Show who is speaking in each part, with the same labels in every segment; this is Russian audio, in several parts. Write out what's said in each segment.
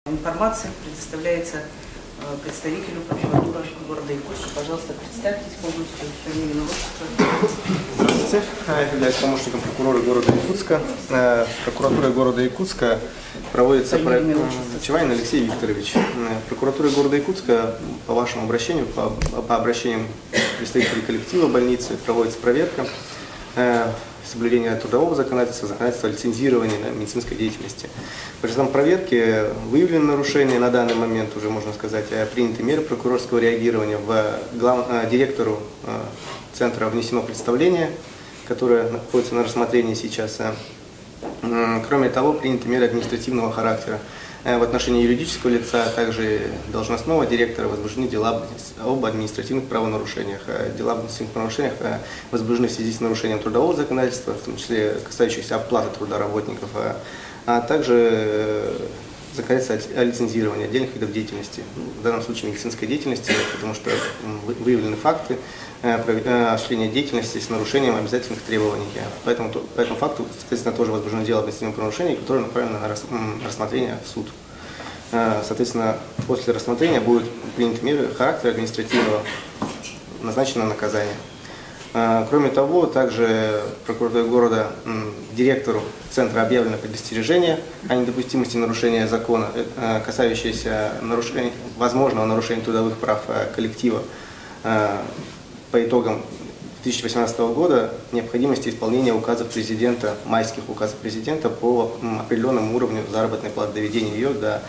Speaker 1: Информация предоставляется представителю прокуратуры города Якутска. Пожалуйста, представьтесь полностью, фамилию, отчество.
Speaker 2: Здравствуйте. Я являюсь помощником прокурора города Якутска. Прокуратура города Якутска проводится проект Чевайн Алексей Викторович. Прокуратура города Якутска по вашему обращению, по обращениям представителей коллектива больницы проводится проверка соблюдения трудового законодательства, законодательства лицензирования медицинской деятельности. По результатам проверки выявлены нарушения, на данный момент уже можно сказать, приняты меры прокурорского реагирования. Директору центра внесено представление, которое находится на рассмотрении сейчас. Кроме того, приняты меры административного характера. В отношении юридического лица, а также должностного директора возбуждены дела об административных правонарушениях. Дела об административных правонарушениях возбуждены в связи с нарушением трудового законодательства, в том числе касающихся оплаты труда работников, а также законодательство о лицензировании отдельных видов деятельности, в данном случае медицинской деятельности, потому что выявлены факты осуществления деятельности с нарушением обязательных требований. По этому факту, соответственно, тоже возбуждено дело об административном правонарушении, которое направлено на рассмотрение в суд. Соответственно, после рассмотрения будут приняты меры характера административного, назначено наказание. Кроме того, также прокуратура города директору центра объявлено предостережение о недопустимости нарушения закона, касающееся возможного нарушения трудовых прав коллектива. По итогам 2018 года необходимости исполнения указов президента, майских указов президента по определенному уровню заработной платы, доведения ее до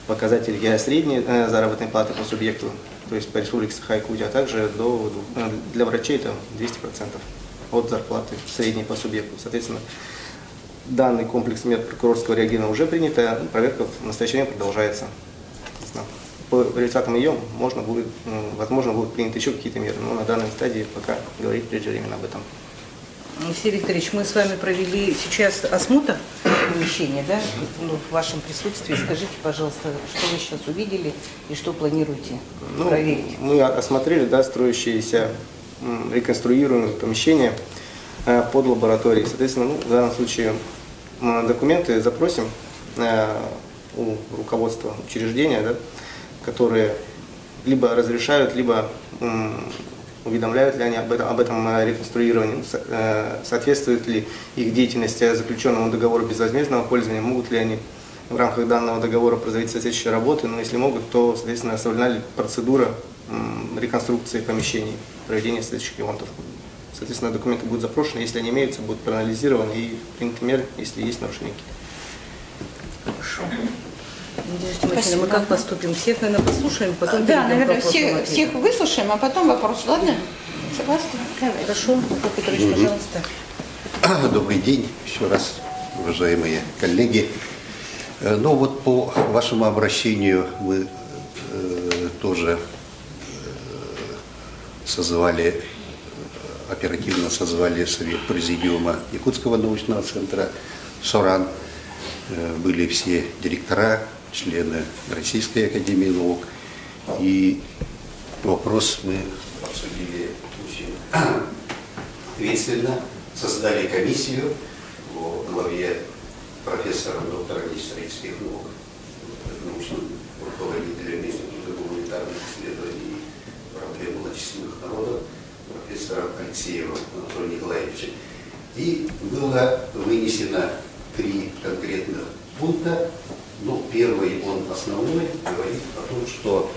Speaker 2: показателей средней заработной платы по субъекту, то есть по республике Саха-Якутия, а также для врачей это 200% от зарплаты средней по субъекту. Соответственно, данный комплекс мер прокурорского реагирования уже принято, проверка в настоящее время продолжается. По результатам ее возможно, будут приняты еще какие-то меры, но на данной стадии пока говорить преждевременно об этом.
Speaker 1: Алексей Викторович, мы с вами провели сейчас осмотр помещения, да, в вашем присутствии. Скажите, пожалуйста, что вы сейчас увидели и что планируете проверить?
Speaker 2: Мы осмотрели строящиеся реконструируемые помещения под лабораторией. Соответственно, в данном случае документы запросим у руководства учреждения, которые либо разрешают, либо уведомляют ли они об этом реконструировании, соответствует ли их деятельность заключенному договору безвозмездного пользования, могут ли они в рамках данного договора производить соответствующие работы, но если могут, то, соответственно, соблюдена ли процедура реконструкции помещений, проведения соответствующих ремонтов. Соответственно, документы будут запрошены, если они имеются, будут проанализированы и приняты меры, если есть нарушения.
Speaker 1: Хорошо. Надежда, мы как поступим? Всех, наверное, послушаем, потом
Speaker 3: наверное, всех выслушаем, а потом вопрос. Ладно? Согласны?
Speaker 1: Хорошо. Петрович, пожалуйста.
Speaker 4: Добрый день еще раз, уважаемые коллеги. По вашему обращению мы тоже оперативно созвали совет президиума Якутского научного центра СОРАН. Были все директора, члены Российской академии наук. И вопрос мы обсудили очень ответственно. Создали комиссию во главе профессора, доктора исторических наук, научным руководителем Института гуманитарных исследований и проблем малочисленных народов, профессора Алексеева Анатолия Николаевича. И было вынесено 3 конкретных пункта. Первый, он основной, говорит о том, что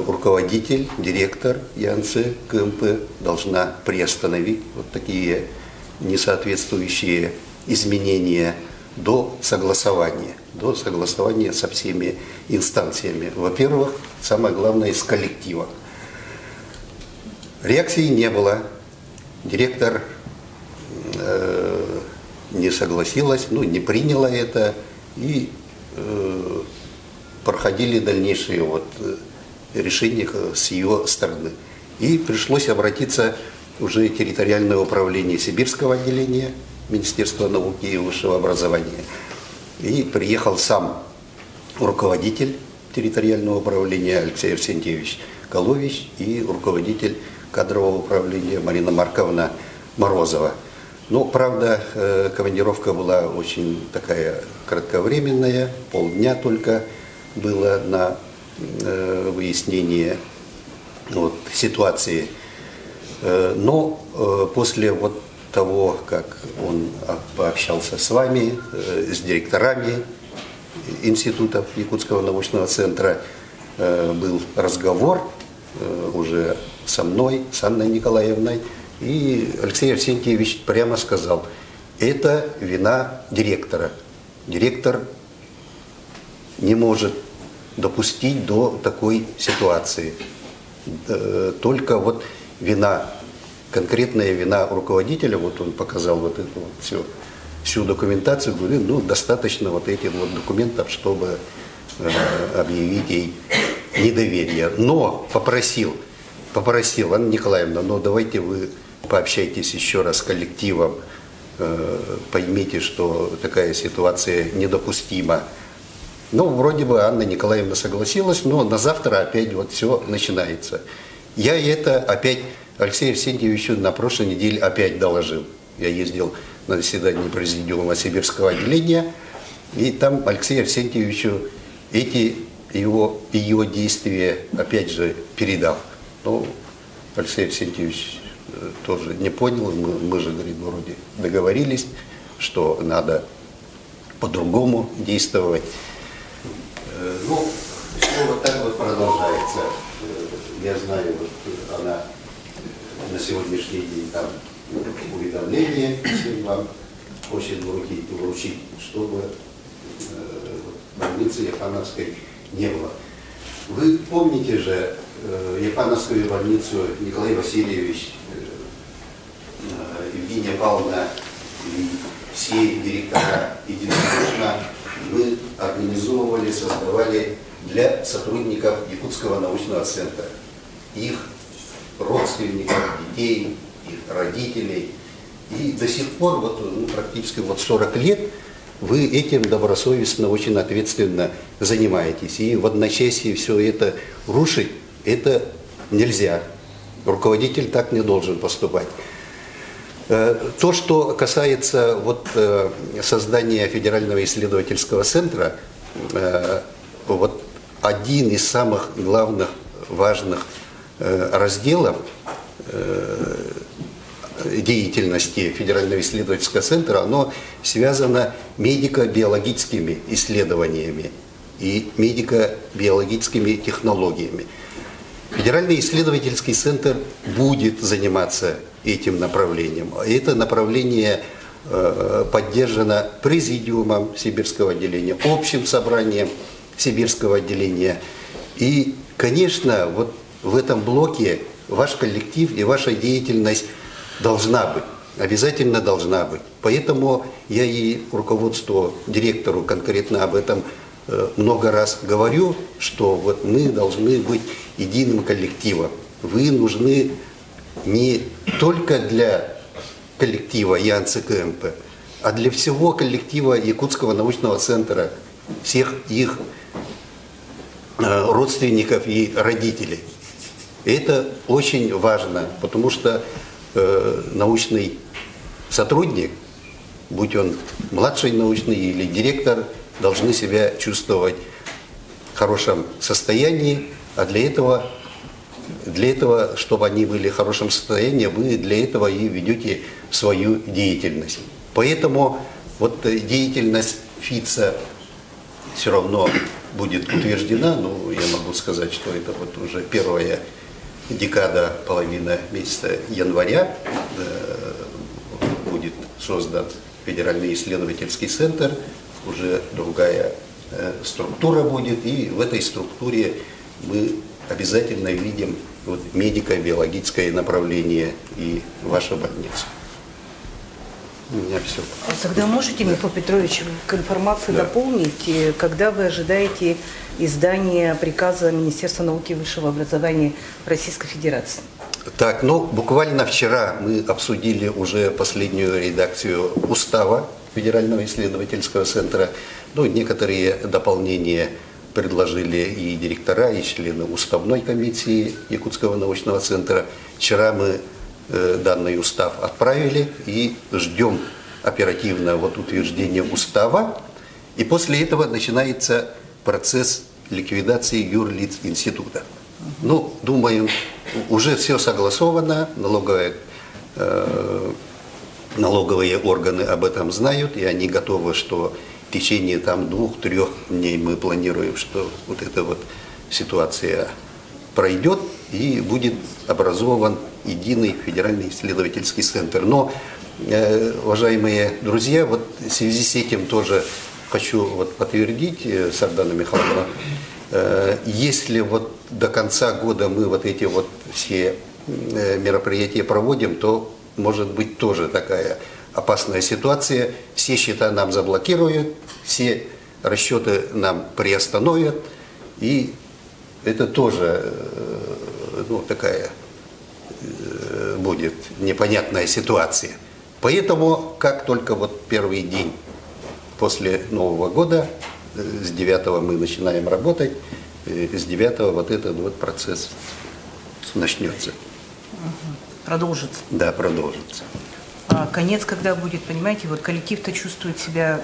Speaker 4: руководитель, директор ЯНЦ КМП должна приостановить вот такие несоответствующие изменения до согласования со всеми инстанциями. Во-первых, самое главное, с коллективом. Реакции не было. Директор не согласилась, не приняла это, и проходили дальнейшие решения с ее стороны. И пришлось обратиться уже в территориальное управление Сибирского отделения Министерства науки и высшего образования. И приехал сам руководитель территориального управления Алексей Арсентьевич Колович и руководитель кадрового управления Марина Марковна Морозова. Но, правда, командировка была очень такая кратковременная, полдня только было на выяснение вот, ситуации. Но после вот того, как он пообщался с вами, с директорами институтов Якутского научного центра, был разговор уже со мной, с Анной Николаевной, и Алексей Арсентьевич прямо сказал, это вина директора. Директор не может допустить до такой ситуации. Только вот вина, конкретная вина руководителя, вот он показал вот эту вот всю документацию, говорит, ну, достаточно вот этих вот документов, чтобы объявить ей недоверие. Но попросил, Анна Николаевна, но давайте вы пообщайтесь еще раз с коллективом, поймите, что такая ситуация недопустима. Ну, вроде бы Анна Николаевна согласилась, но на завтра опять вот все начинается. Я это опять Алексею Арсентьевичу на прошлой неделе опять доложил. Я ездил на заседание президиума Сибирского отделения, и там Алексею Арсентьевичу ее действия опять же передал. Но Алексей Арсентьевич тоже не понял, мы же, говорит, вроде договорились, что надо по-другому действовать. Ну, все вот так вот продолжается. Я знаю, вот она на сегодняшний день там уведомление всем вам хочет вручить, чтобы больницы Ефановской не было. Вы помните же Ефановскую больницу Николай Васильевич, Евгения Павловна и все директора единодушно мы организовывали, создавали для сотрудников Якутского научного центра, их родственников, детей, их родителей. И до сих пор, вот, практически 40 лет, вы этим добросовестно, очень ответственно занимаетесь. И в одночасье все это рушить, это нельзя. Руководитель так не должен поступать. То, что касается вот, создания Федерального исследовательского центра, вот один из самых главных, важных разделов деятельности Федерального исследовательского центра, оно связано медико-биологическими исследованиями и медико-биологическими технологиями. Федеральный исследовательский центр будет заниматься этим направлением. Это направление поддержано президиумом Сибирского отделения, общим собранием Сибирского отделения. И, конечно, вот в этом блоке ваш коллектив и ваша деятельность должна быть, обязательно должна быть. Поэтому я и руководству, директору конкретно об этом много раз говорю, что вот мы должны быть единым коллективом. Вы нужны не только для коллектива ЯНЦКМП, а для всего коллектива Якутского научного центра, всех их родственников и родителей. И это очень важно, потому что научный сотрудник, будь он младший научный или директор, должны себя чувствовать в хорошем состоянии, а для этого, чтобы они были в хорошем состоянии, вы для этого и ведете свою деятельность. Поэтому вот деятельность ФИЦа все равно будет утверждена, но я могу сказать, что это вот уже первая декада, половина месяца января будет создан Федеральный исследовательский центр, уже другая структура будет, и в этой структуре мы обязательно видим вот медико-биологическое направление и вашу больницу. У меня все.
Speaker 1: Тогда можете, Михаил Петрович, к информации дополнить, когда вы ожидаете издания приказа Министерства науки и высшего образования Российской Федерации?
Speaker 4: Так, ну, буквально вчера мы обсудили уже последнюю редакцию устава Федерального исследовательского центра. Ну, некоторые дополнения предложили и директора, и члены уставной комиссии Якутского научного центра. Вчера мы данный устав отправили и ждем оперативно утверждения устава. И после этого начинается процесс ликвидации юрлиц института. Ну, думаем, уже все согласовано, налоговые органы об этом знают, и они готовы, что в течение 2-3 дней мы планируем, что эта ситуация пройдет и будет образован единый федеральный исследовательский центр. Но, уважаемые друзья, в связи с этим тоже хочу подтвердить, Сардана Михайловна, если до конца года мы эти все мероприятия проводим, то может быть тоже такая опасная ситуация. Все счета нам заблокируют, все расчеты нам приостановят, и это тоже такая будет непонятная ситуация. Поэтому, как только первый день после Нового года, с 9-го мы начинаем работать, с 9-го этот процесс начнется.
Speaker 1: Продолжится.
Speaker 4: Да, продолжится.
Speaker 1: А конец когда будет, понимаете, коллектив-то чувствует себя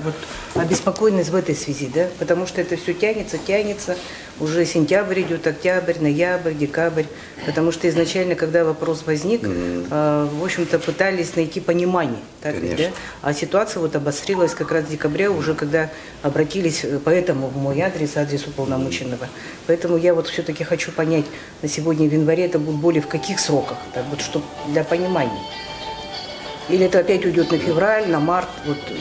Speaker 1: обеспокоенность в этой связи, да, потому что это все тянется, уже сентябрь идет, октябрь, ноябрь, декабрь, потому что изначально, когда вопрос возник, в общем-то, пытались найти понимание, так ведь, да? А ситуация обострилась как раз в декабре, уже когда обратились, поэтому в мой адрес уполномоченного. Поэтому я все-таки хочу понять, на сегодня в январе это будет более в каких сроках, так, чтобы для понимания. Или это опять уйдет на февраль, на март?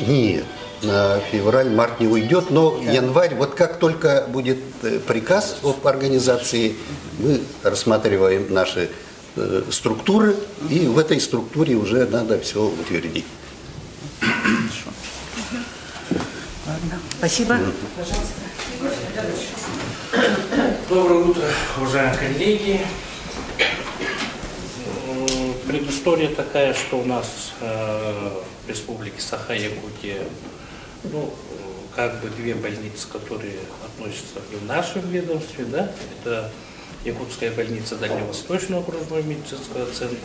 Speaker 4: Нет, на февраль, март не уйдет, но да. Январь, как только будет приказ об организации, мы рассматриваем наши структуры, и в этой структуре уже надо все утвердить.
Speaker 1: Хорошо. Ладно. Спасибо.
Speaker 5: Доброе утро, уважаемые коллеги. Предыстория такая, что у нас в Республике Саха-Якутия две больницы, которые относятся и в нашем ведомстве, да, это Якутская больница Дальневосточного окружного медицинского центра,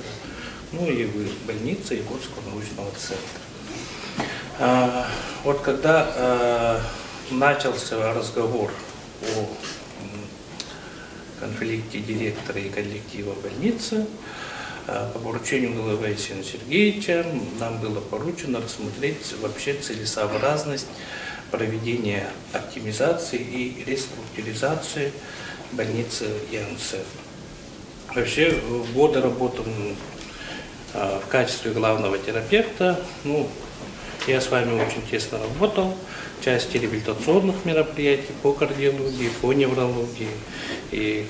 Speaker 5: и больница Якутского научного центра. Когда начался разговор о конфликте директора и коллектива больницы, по поручению главы Алексея Сергеевича нам было поручено рассмотреть вообще целесообразность проведения оптимизации и реструктуризации больницы ЯНЦ. Вообще годы работы в качестве главного терапевта, я с вами очень тесно работал в части реабилитационных мероприятий по кардиологии, по неврологии. И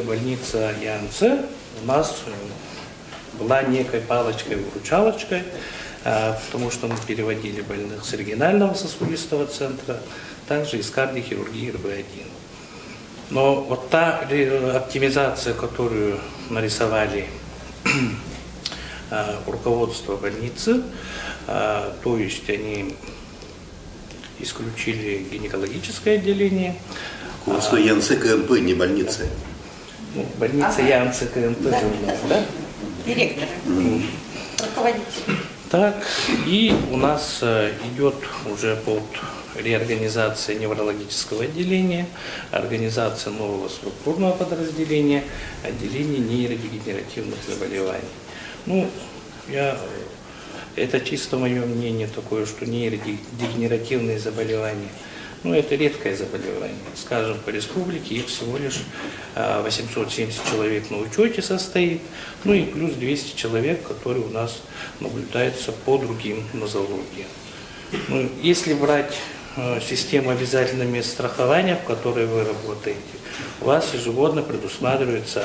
Speaker 5: больница ЯНЦ у нас была некой палочкой-выручалочкой, потому что мы переводили больных с регионального сосудистого центра, также из кардиохирургии РБ-1. Но та оптимизация, которую нарисовали руководство больницы, то есть они исключили гинекологическое отделение.
Speaker 4: Руководство ЯНЦ КМП, не больница.
Speaker 5: Больница ЯНЦ КМП у нас, да?
Speaker 3: Директор, руководитель.
Speaker 5: Так, и у нас идет уже под реорганизация неврологического отделения, организация нового структурного подразделения, отделение нейродегенеративных заболеваний. Это чисто мое мнение такое, что нейродегенеративные заболевания, это редкое заболевание. Скажем, по республике их всего лишь 870 человек на учете состоит, и плюс 200 человек, которые у нас наблюдаются по другим нозологиям. Если брать систему обязательного медстрахования, в которой вы работаете, у вас ежегодно предусматривается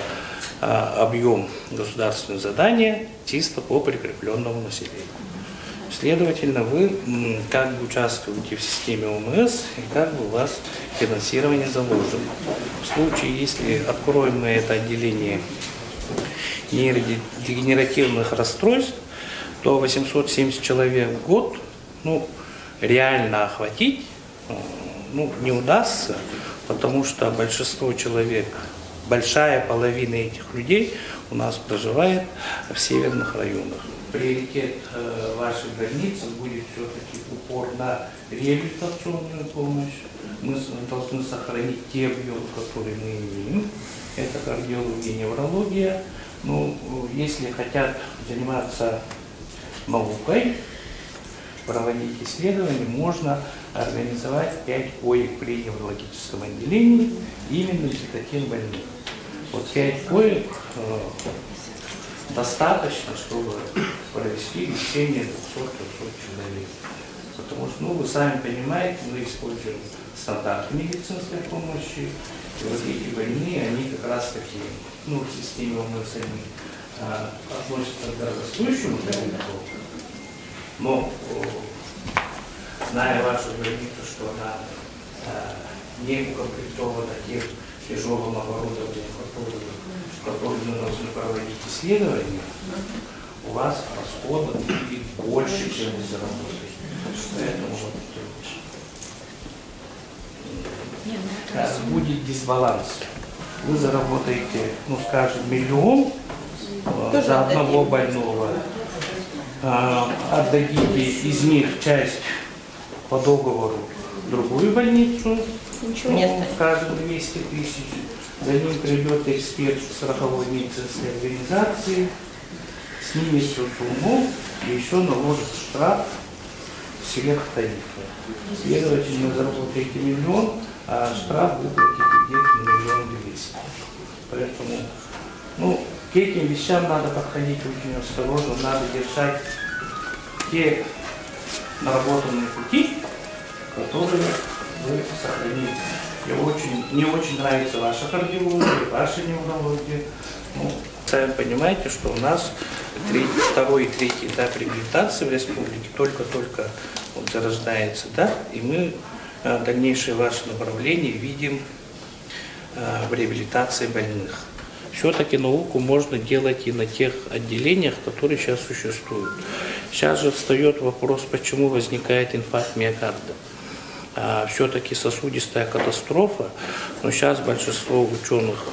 Speaker 5: объем государственных заданий чисто по прикрепленному населению. Следовательно, вы участвуете в системе ОМС, и у вас финансирование заложено. В случае, если откроем мы это отделение нейродегенеративных расстройств, то 870 человек в год реально охватить не удастся, потому что большинство человек большая половина этих людей у нас проживает в северных районах. Приоритет вашей больницы будет все-таки упор на реабилитационную помощь. Мы должны сохранить те объемы, которые мы имеем. Это кардиология, неврология. Ну, если хотят заниматься наукой, проводить исследования, можно организовать 5 коек при неврологическом отделении именно для таких больных. Вот 5 коек достаточно, чтобы провести лечение 200-300 человек. Потому что, ну, вы сами понимаете, мы используем стандарты медицинской помощи, и вот эти больные, они как раз таки, ну, в системе ОМС относятся к дорогостоящему диагнозу, но зная вашу больницу, что она не укомплектована тем тяжелым оборудованием, которым мы должны проводить исследования, у вас расходы будет больше, чем вы заработаете. Поэтому будет дисбаланс. Вы заработаете, ну, скажем, 1 000 000 за одного больного, отдадите из них часть по договору в другую больницу, ну, скажем, 200 000, за ним придет эксперт страховой медицинской организации, снимет всю сумму и еще наложит штраф сверх тарифа. Следовательно, заработаете 1 000 000, а штраф выплатите где-то 1 200 000. Поэтому, ну, к этим вещам надо подходить очень осторожно, надо держать те наработанные пути, которые вы сохраните. Мне очень нравится ваша кардиология, ваша неврология. Ну, сами понимаете, что у нас второй и третий этап реабилитации в республике только-только вот зарождается, да, и мы дальнейшее ваше направление видим в реабилитации больных. Все-таки науку можно делать и на тех отделениях, которые сейчас существуют. Сейчас же встает вопрос, почему возникает инфаркт миокарда. Все-таки сосудистая катастрофа, но сейчас большинство ученых,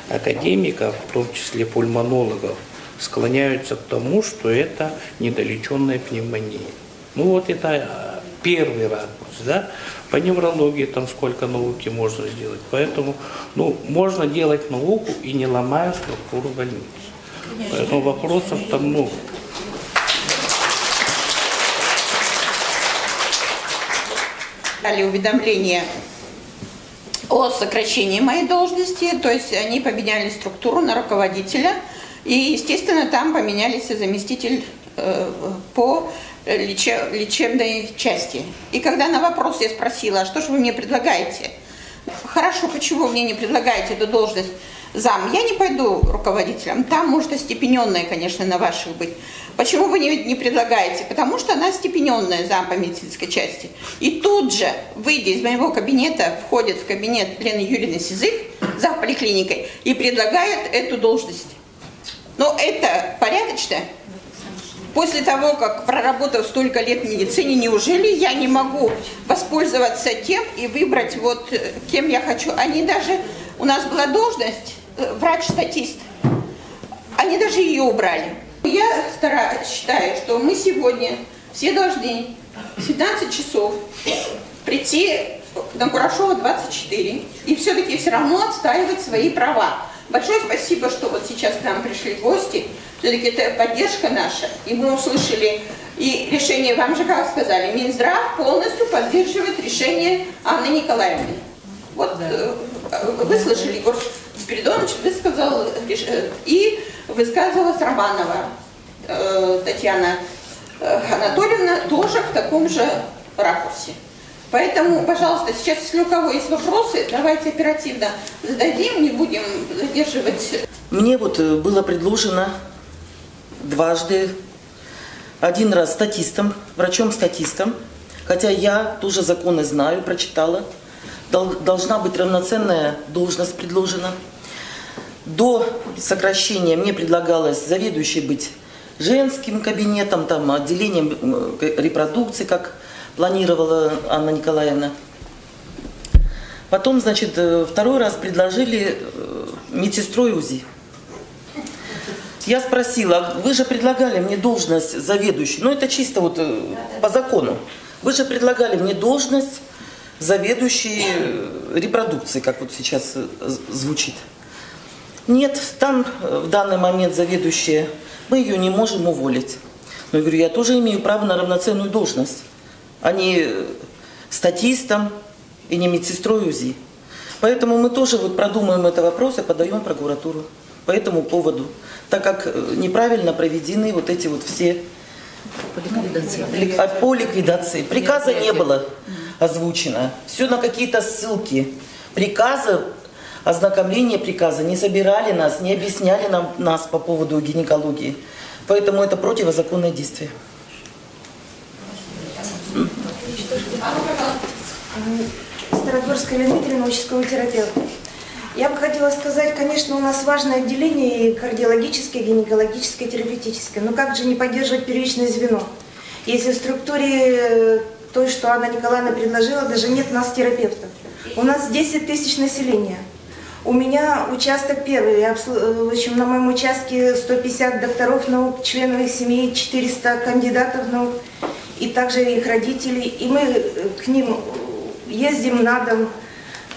Speaker 5: академиков, в том числе пульмонологов, склоняются к тому, что это недолеченная пневмония. Ну вот это первый ракурс, да? По неврологии там сколько науки можно сделать. Поэтому, ну, можно делать науку и не ломая структуру больницы. Поэтому вопросов там много.
Speaker 3: Дали уведомление о сокращении моей должности, то есть они поменяли структуру на руководителя, и, естественно, там поменялись и заместитель по лечебной части. И когда на вопрос я спросила, а что же вы мне предлагаете? Хорошо, почему вы мне не предлагаете эту должность зам? Я не пойду руководителем, там может остепененная, конечно, на ваших быть. Почему вы не предлагаете? Потому что она степененная зам по медицинской части. И тут же, выйдя из моего кабинета, входит в кабинет Лены Юрьевны Сизых, зав. Поликлиникой, и предлагает эту должность. Но это порядочно? После того, как проработав столько лет в медицине, неужели я не могу воспользоваться тем и выбрать вот кем я хочу? Они даже, у нас была должность врач-статист, они даже ее убрали. Я считаю, что мы сегодня все должны в 17 часов прийти на Курашова 24 и все-таки все равно отстаивать свои права. Большое спасибо, что вот сейчас к нам пришли гости. Все-таки это поддержка наша. И мы услышали, и решение, вам же как сказали, Минздрав полностью поддерживает решение Анны Николаевны. Вот вы слышали, Егор Спиридонович высказал, и высказывалась Романова Татьяна Анатольевна тоже в таком же ракурсе. Поэтому, пожалуйста, сейчас, если у кого есть вопросы, давайте оперативно зададим, не будем задерживать.
Speaker 6: Мне вот было предложено дважды, один раз статистом, врачом-статистом, хотя я тоже законы знаю, прочитала, должна быть равноценная должность предложена. До сокращения мне предлагалось заведующей быть женским кабинетом, там, отделением репродукции, как планировала Анна Николаевна. Потом, значит, второй раз предложили медсестру и УЗИ. Я спросила, вы же предлагали мне должность заведующей, ну это чисто вот по закону. Вы же предлагали мне должность заведующей репродукцией, как вот сейчас звучит. Нет, там в данный момент заведующая, мы ее не можем уволить. Но я говорю, я тоже имею право на равноценную должность, а не статистом и не медсестрой УЗИ. Поэтому мы тоже вот продумаем этот вопрос и подаем в прокуратуру по этому поводу, так как неправильно проведены вот эти вот все по ликвидации. Приказа не было озвучено, все на какие-то ссылки. Приказа, ознакомление приказа не собирали нас, не объясняли нас по поводу гинекологии. Поэтому это противозаконное действие.
Speaker 7: Стародворская Елена Дмитриевна, участковый терапевт. Я бы хотела сказать, конечно, у нас важное отделение и кардиологическое, и гинекологическое, и терапевтическое. Но как же не поддерживать первичное звено? Если в структуре той, что Анна Николаевна предложила, даже нет нас терапевтов. У нас 10 тысяч населения. У меня участок первый. В общем, на моем участке 150 докторов наук, членов их семьи, 400 кандидатов наук, и также их родителей. И мы к ним ездим на дом,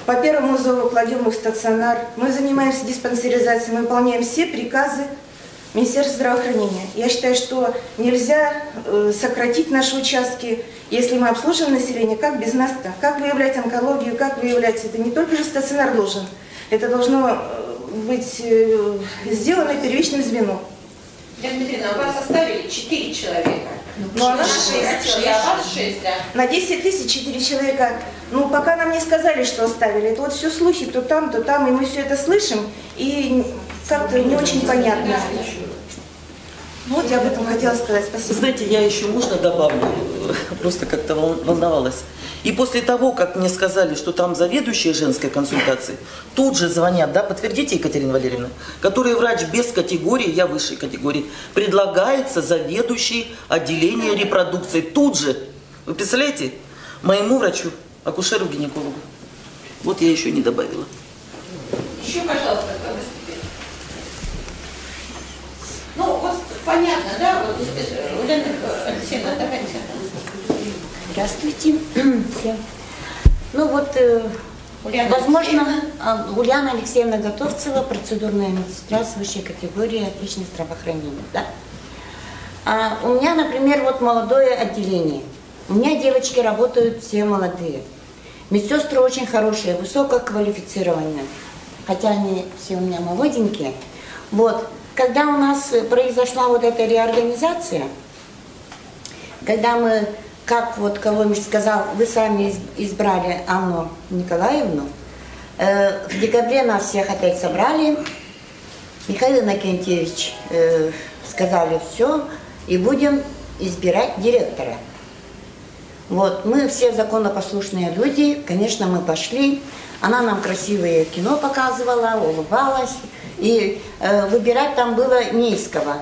Speaker 7: по первому зову кладем их в стационар. Мы занимаемся диспансеризацией, мы выполняем все приказы Министерства здравоохранения. Я считаю, что нельзя сократить наши участки, если мы обслуживаем население, как без нас-то. Как выявлять онкологию, как выявлять, это не только же стационар должен, это должно быть сделано первичным звеном.
Speaker 3: Елена Дмитриевна, вас оставили 4 человека.
Speaker 7: Ну, а нас
Speaker 3: 6, а вас 6, да.
Speaker 7: На 10 тысяч 4 человека. Ну, пока нам не сказали, что оставили. Это вот все слухи, то там, и мы все это слышим, и как-то не очень понятно. Вот я об этом хотела сказать. Спасибо.
Speaker 6: Знаете, я еще, можно добавлю, просто как-то волновалась. И после того, как мне сказали, что там заведующая женской консультации, тут же звонят, да, подтвердите, Екатерина Валерьевна, который врач без категории, я высшей категории, предлагается заведующий отделение репродукции. Тут же, вы представляете, моему врачу, акушеру-гинекологу. Вот я еще не добавила.
Speaker 3: Еще, пожалуйста, ну, вот понятно, да, вот, Ульяна Алексеевна, давайте.
Speaker 8: Здравствуйте. Ну вот, возможно, Ульяна Алексеевна Готовцева, процедурная медсестра с высшей категории отличное здравоохранение. Да? У меня, например, вот молодое отделение. У меня девочки работают все молодые. Медсестры очень хорошие, высококвалифицированные. Хотя они все у меня молоденькие. Вот. Когда у нас произошла вот эта реорганизация, когда мы, как вот Коломиш сказал, вы сами избрали Анну Николаевну, в декабре нас всех опять собрали, Михаил Иннокентьевич сказали все, и будем избирать директора. Вот, мы все законопослушные люди, конечно, мы пошли, она нам красивое кино показывала, улыбалась. И выбирать там было не из кого.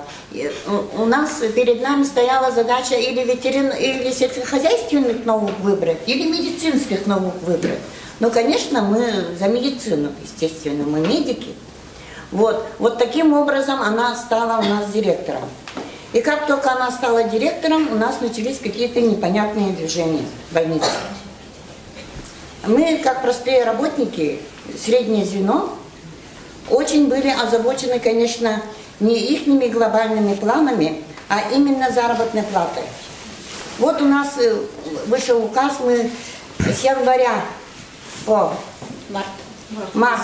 Speaker 8: У нас перед нами стояла задача или сельскохозяйственных наук выбрать, или медицинских наук выбрать. Но, конечно, мы за медицину, естественно, мы медики. Вот таким образом она стала у нас директором. И как только она стала директором, у нас начались какие-то непонятные движения в больнице. Мы, как простые работники, среднее звено, очень были озабочены, конечно, не ихними глобальными планами, а именно заработной платой. Вот у нас вышел указ, мы с января по март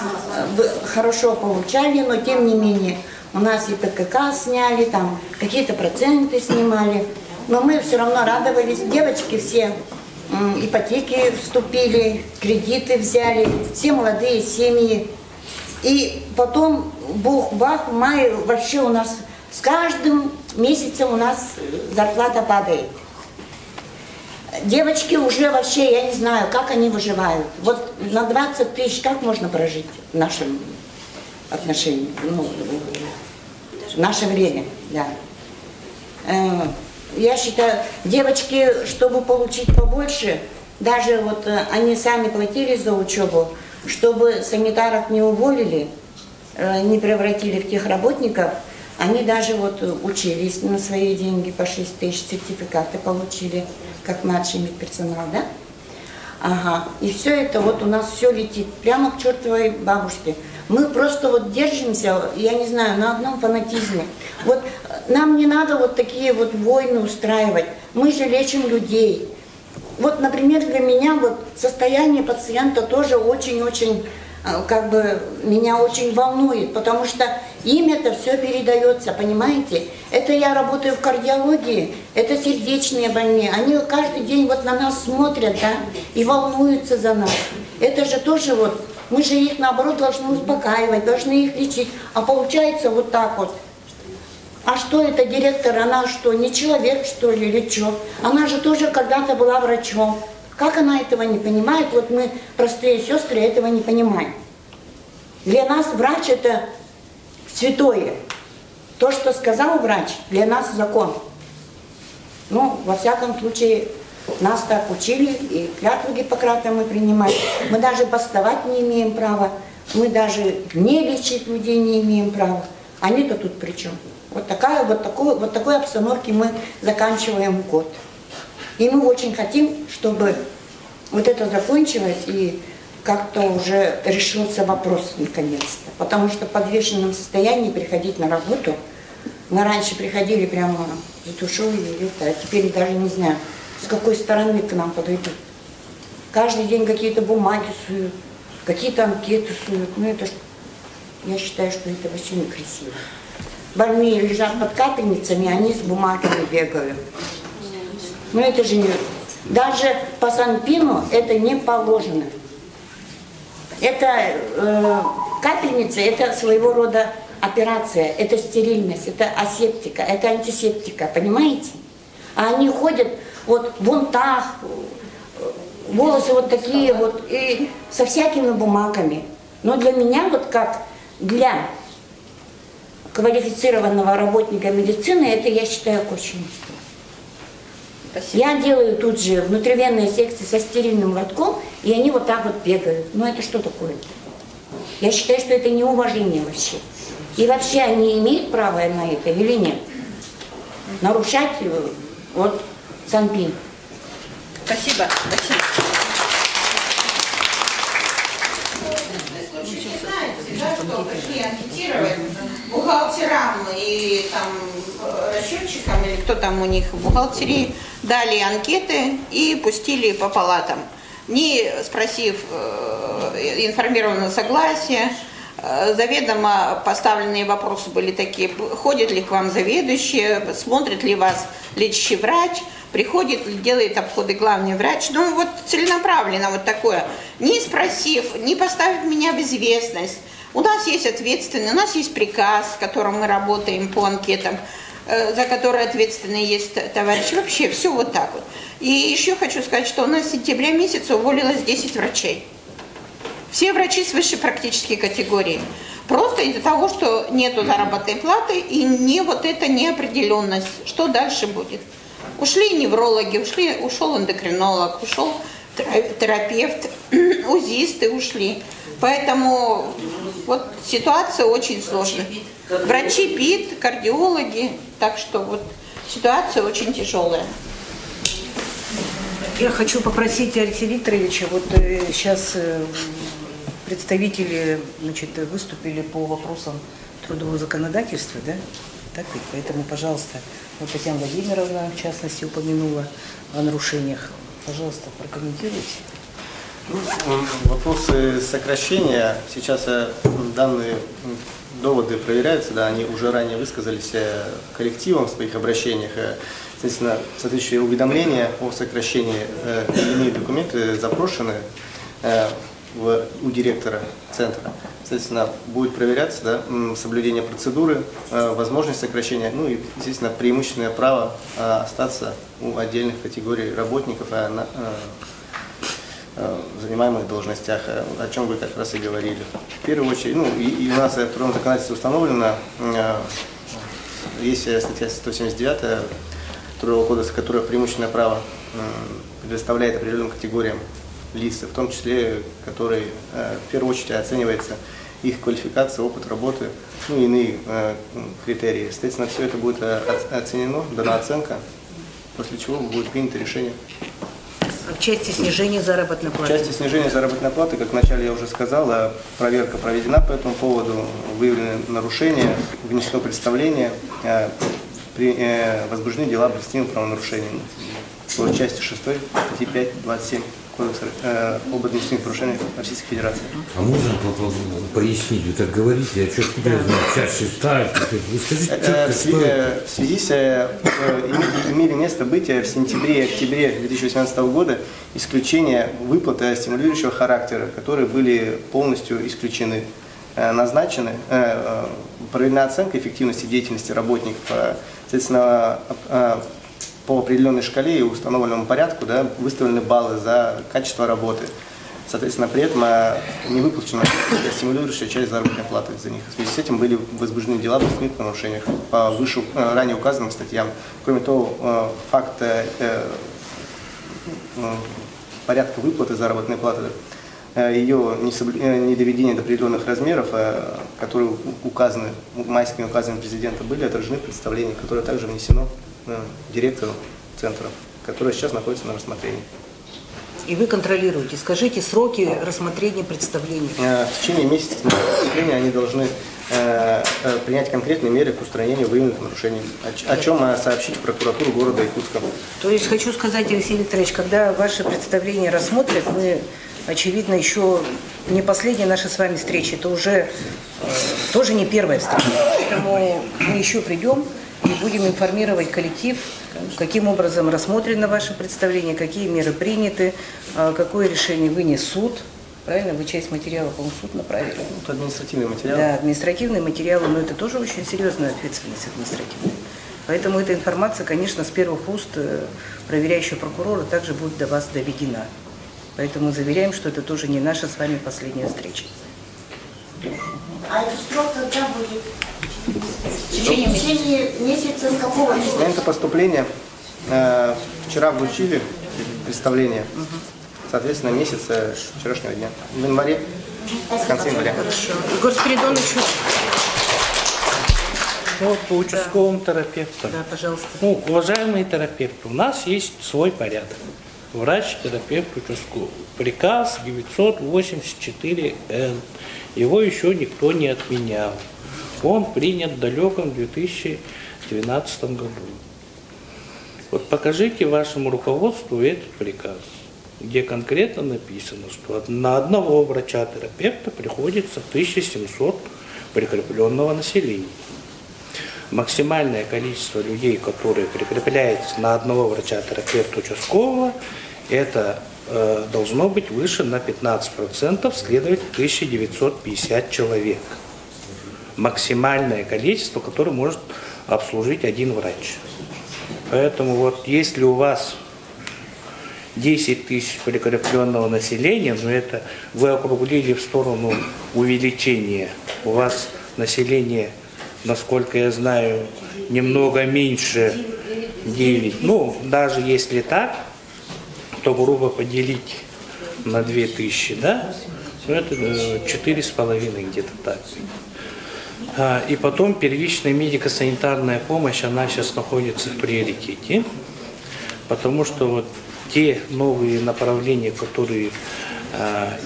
Speaker 8: хорошо получали, но тем не менее у нас и ПКК сняли, там какие-то проценты снимали, но мы все равно радовались, девочки все ипотеки вступили, кредиты взяли, все молодые семьи. И потом, бух-бах, в мае вообще у нас с каждым месяцем у нас зарплата падает. Девочки уже вообще, я не знаю, как они выживают. Вот на 20 тысяч как можно прожить в нашем отношении, ну, в наше время, да. Я считаю, девочки, чтобы получить побольше, даже вот они сами платили за учебу, чтобы санитаров не уволили, не превратили в тех работников, они даже вот учились на свои деньги по 6 тысяч, сертификаты получили, как младший медперсонал, да? Ага, и все это вот у нас все летит прямо к чертовой бабушке. Мы просто вот держимся, я не знаю, на одном фанатизме. Вот нам не надо вот такие вот войны устраивать. Мы же лечим людей. Вот, например, для меня вот состояние пациента тоже очень-очень, как бы, меня очень волнует, потому что им это все передается, понимаете? Это я работаю в кардиологии, это сердечные больные, они каждый день вот на нас смотрят, да, и волнуются за нас. Это же тоже вот, мы же их, наоборот, должны успокаивать, должны их лечить, а получается вот так вот. А что это директор, она что, не человек, что ли, или что? Она же тоже когда-то была врачом. Как она этого не понимает? Вот мы, простые сестры, этого не понимаем. Для нас врач – это святое. То, что сказал врач, для нас закон. Ну, во всяком случае, нас так учили, и клятву Гиппократа мы принимаем. Мы даже бастовать не имеем права, мы даже не лечить людей не имеем права. Они-то тут при чем? Вот такой обстановке мы заканчиваем год. И мы очень хотим, чтобы вот это закончилось и как-то уже решился вопрос наконец-то. Потому что в подвешенном состоянии приходить на работу, мы раньше приходили прямо с душой, а теперь даже не знаю, с какой стороны к нам подойдут. Каждый день какие-то бумаги суют, какие-то анкеты суют. Ну это, я считаю, что это вообще некрасиво. Больные лежат под капельницами, они с бумагами бегают. Но это же не... Даже по Санпину это не положено. Это капельница, это своего рода операция, это стерильность, это асептика, это антисептика, понимаете? А они ходят вот в бунтах, волосы вот такие вот, и со всякими бумагами. Но для меня, вот как для квалифицированного работника медицины, это я считаю кощунством. Я делаю тут же внутривенные секции со стерильным лотком, и они вот так вот бегают. Ну это что такое? Я считаю, что это неуважение вообще. И вообще они имеют право на это или нет? Нарушать вот Санпин.
Speaker 3: Спасибо. Спасибо. Пришли анкетировать бухгалтерам и там расчетчикам, или кто там у них в бухгалтерии, дали анкеты и пустили по палатам, не спросив информированного согласия. Заведомо поставленные вопросы были такие: ходит ли к вам заведующий, смотрит ли вас лечащий врач, приходит ли, делает обходы главный врач. Ну вот целенаправленно вот такое, не спросив, не поставив меня в известность. У нас есть ответственный, у нас есть приказ, с которым мы работаем по анкетам, за который ответственный есть товарищ. Вообще все вот так вот. И еще хочу сказать, что у нас с сентября месяца уволилось 10 врачей. Все врачи с высшей практической категории. Просто из-за того, что нету заработной платы и не вот эта неопределенность, что дальше будет. Ушли неврологи, ушел эндокринолог, ушел терапевт, узисты ушли. Поэтому вот ситуация очень сложная. Врачи ПИД, кардиологи, так что вот ситуация очень тяжелая.
Speaker 1: Я хочу попросить Алексея Викторовича, вот сейчас представители, значит, выступили по вопросам трудового законодательства, да? Так ведь? Поэтому, пожалуйста, вот Татьяна Владимировна, в частности, упомянула о нарушениях. Пожалуйста, прокомментируйте.
Speaker 2: Вопросы сокращения, сейчас данные доводы проверяются, да, они уже ранее высказались коллективом в своих обращениях. Соответственно, соответствующие уведомления о сокращении, иные документы запрошены у директора центра. Соответственно, будет проверяться, да, соблюдение процедуры, возможность сокращения, ну и, естественно, преимущественное право остаться у отдельных категорий работников на занимаемых должностях, о чем вы как раз и говорили. В первую очередь, ну и у нас в трудовом законодательстве установлено, есть статья 179 Трудового кодекса, которая преимущественное право предоставляет определенным категориям лиц, в том числе, которые в первую очередь оценивается их квалификация, опыт работы, ну и иные критерии. Соответственно, все это будет оценено, дана оценка, после чего будет принято решение.
Speaker 1: В части снижения заработной платы?
Speaker 2: В части снижения заработной платы, как вначале я уже сказал, проверка проведена по этому поводу, выявлены нарушения, внесено представление, возбуждены дела об административном правонарушении. По части 6 статьи 5.27 Кодекса об административных нарушениях Российской Федерации.
Speaker 9: А можно пояснить? Вы так говорите, я что-то не знаю, часть 6, вы скажите,
Speaker 2: в связи с имели место быть в сентябре и октябре 2018 года исключения выплаты стимулирующего характера, которые были полностью исключены. Назначены, проведена оценка эффективности деятельности работников, соответственно, по определенной шкале и установленному порядку, да, выставлены баллы за качество работы. Соответственно, при этом не выплачена стимулирующая часть заработной платы за них. В связи с этим были возбуждены дела об административных нарушениях по выше ранее указанным статьям. Кроме того, факт порядка выплаты заработной платы, ее недоведение до определенных размеров, которые указаны майскими указами президента, были отражены в представлении, которое также внесено директору центра, которое сейчас находится на рассмотрении.
Speaker 1: И вы контролируете. Скажите сроки рассмотрения представлений.
Speaker 2: В течение месяца рассмотрения они должны принять конкретные меры к устранению выявленных нарушений, о чем сообщить в прокуратуру города Якутска.
Speaker 1: То есть хочу сказать, Алексей Викторович, когда ваше представление рассмотрят, мы, очевидно, еще не последняя наша с вами встреча, это уже тоже не первая встреча. Поэтому мы еще придем и будем информировать коллектив, каким образом рассмотрено ваше представление, какие меры приняты, какое решение вынес суд. Правильно? Вы часть материала, по-моему, суд направили.
Speaker 2: Это административные материалы.
Speaker 1: Да, административные материалы, но это тоже очень серьезная ответственность административная. Поэтому эта информация, конечно, с первых уст проверяющего прокурора также будет до вас доведена. Поэтому заверяем, что это тоже не наша с вами последняя встреча.
Speaker 8: А этот срок когда будет? В течение месяца с какого?
Speaker 2: С момента поступления вчера вручили представление, соответственно, месяц вчерашнего дня. В январе, в конце января.
Speaker 1: Хорошо. Егор Спиридонович.
Speaker 5: Вот по участковым терапевтам.
Speaker 1: Да, пожалуйста.
Speaker 5: Ну, уважаемые терапевты, у нас есть свой порядок. Врач-терапевт участковый. Приказ 984-Н. Его еще никто не отменял. Он принят в далеком 2012 году. Вот покажите вашему руководству этот приказ, где конкретно написано, что на одного врача-терапевта приходится 1700 прикрепленного населения. Максимальное количество людей, которые прикрепляются на одного врача-терапевта участкового, это должно быть выше на 15%, следовательно, 1950 человек. Максимальное количество, которое может обслужить один врач. Поэтому вот если у вас 10 тысяч прикрепленного населения, но это вы округлили в сторону увеличения, у вас население, насколько я знаю, немного меньше 9. Ну, даже если так, то грубо поделить на 2000, да, ну, это 4,5 где-то так. И потом первичная медико-санитарная помощь, она сейчас находится в приоритете, потому что вот те новые направления, которые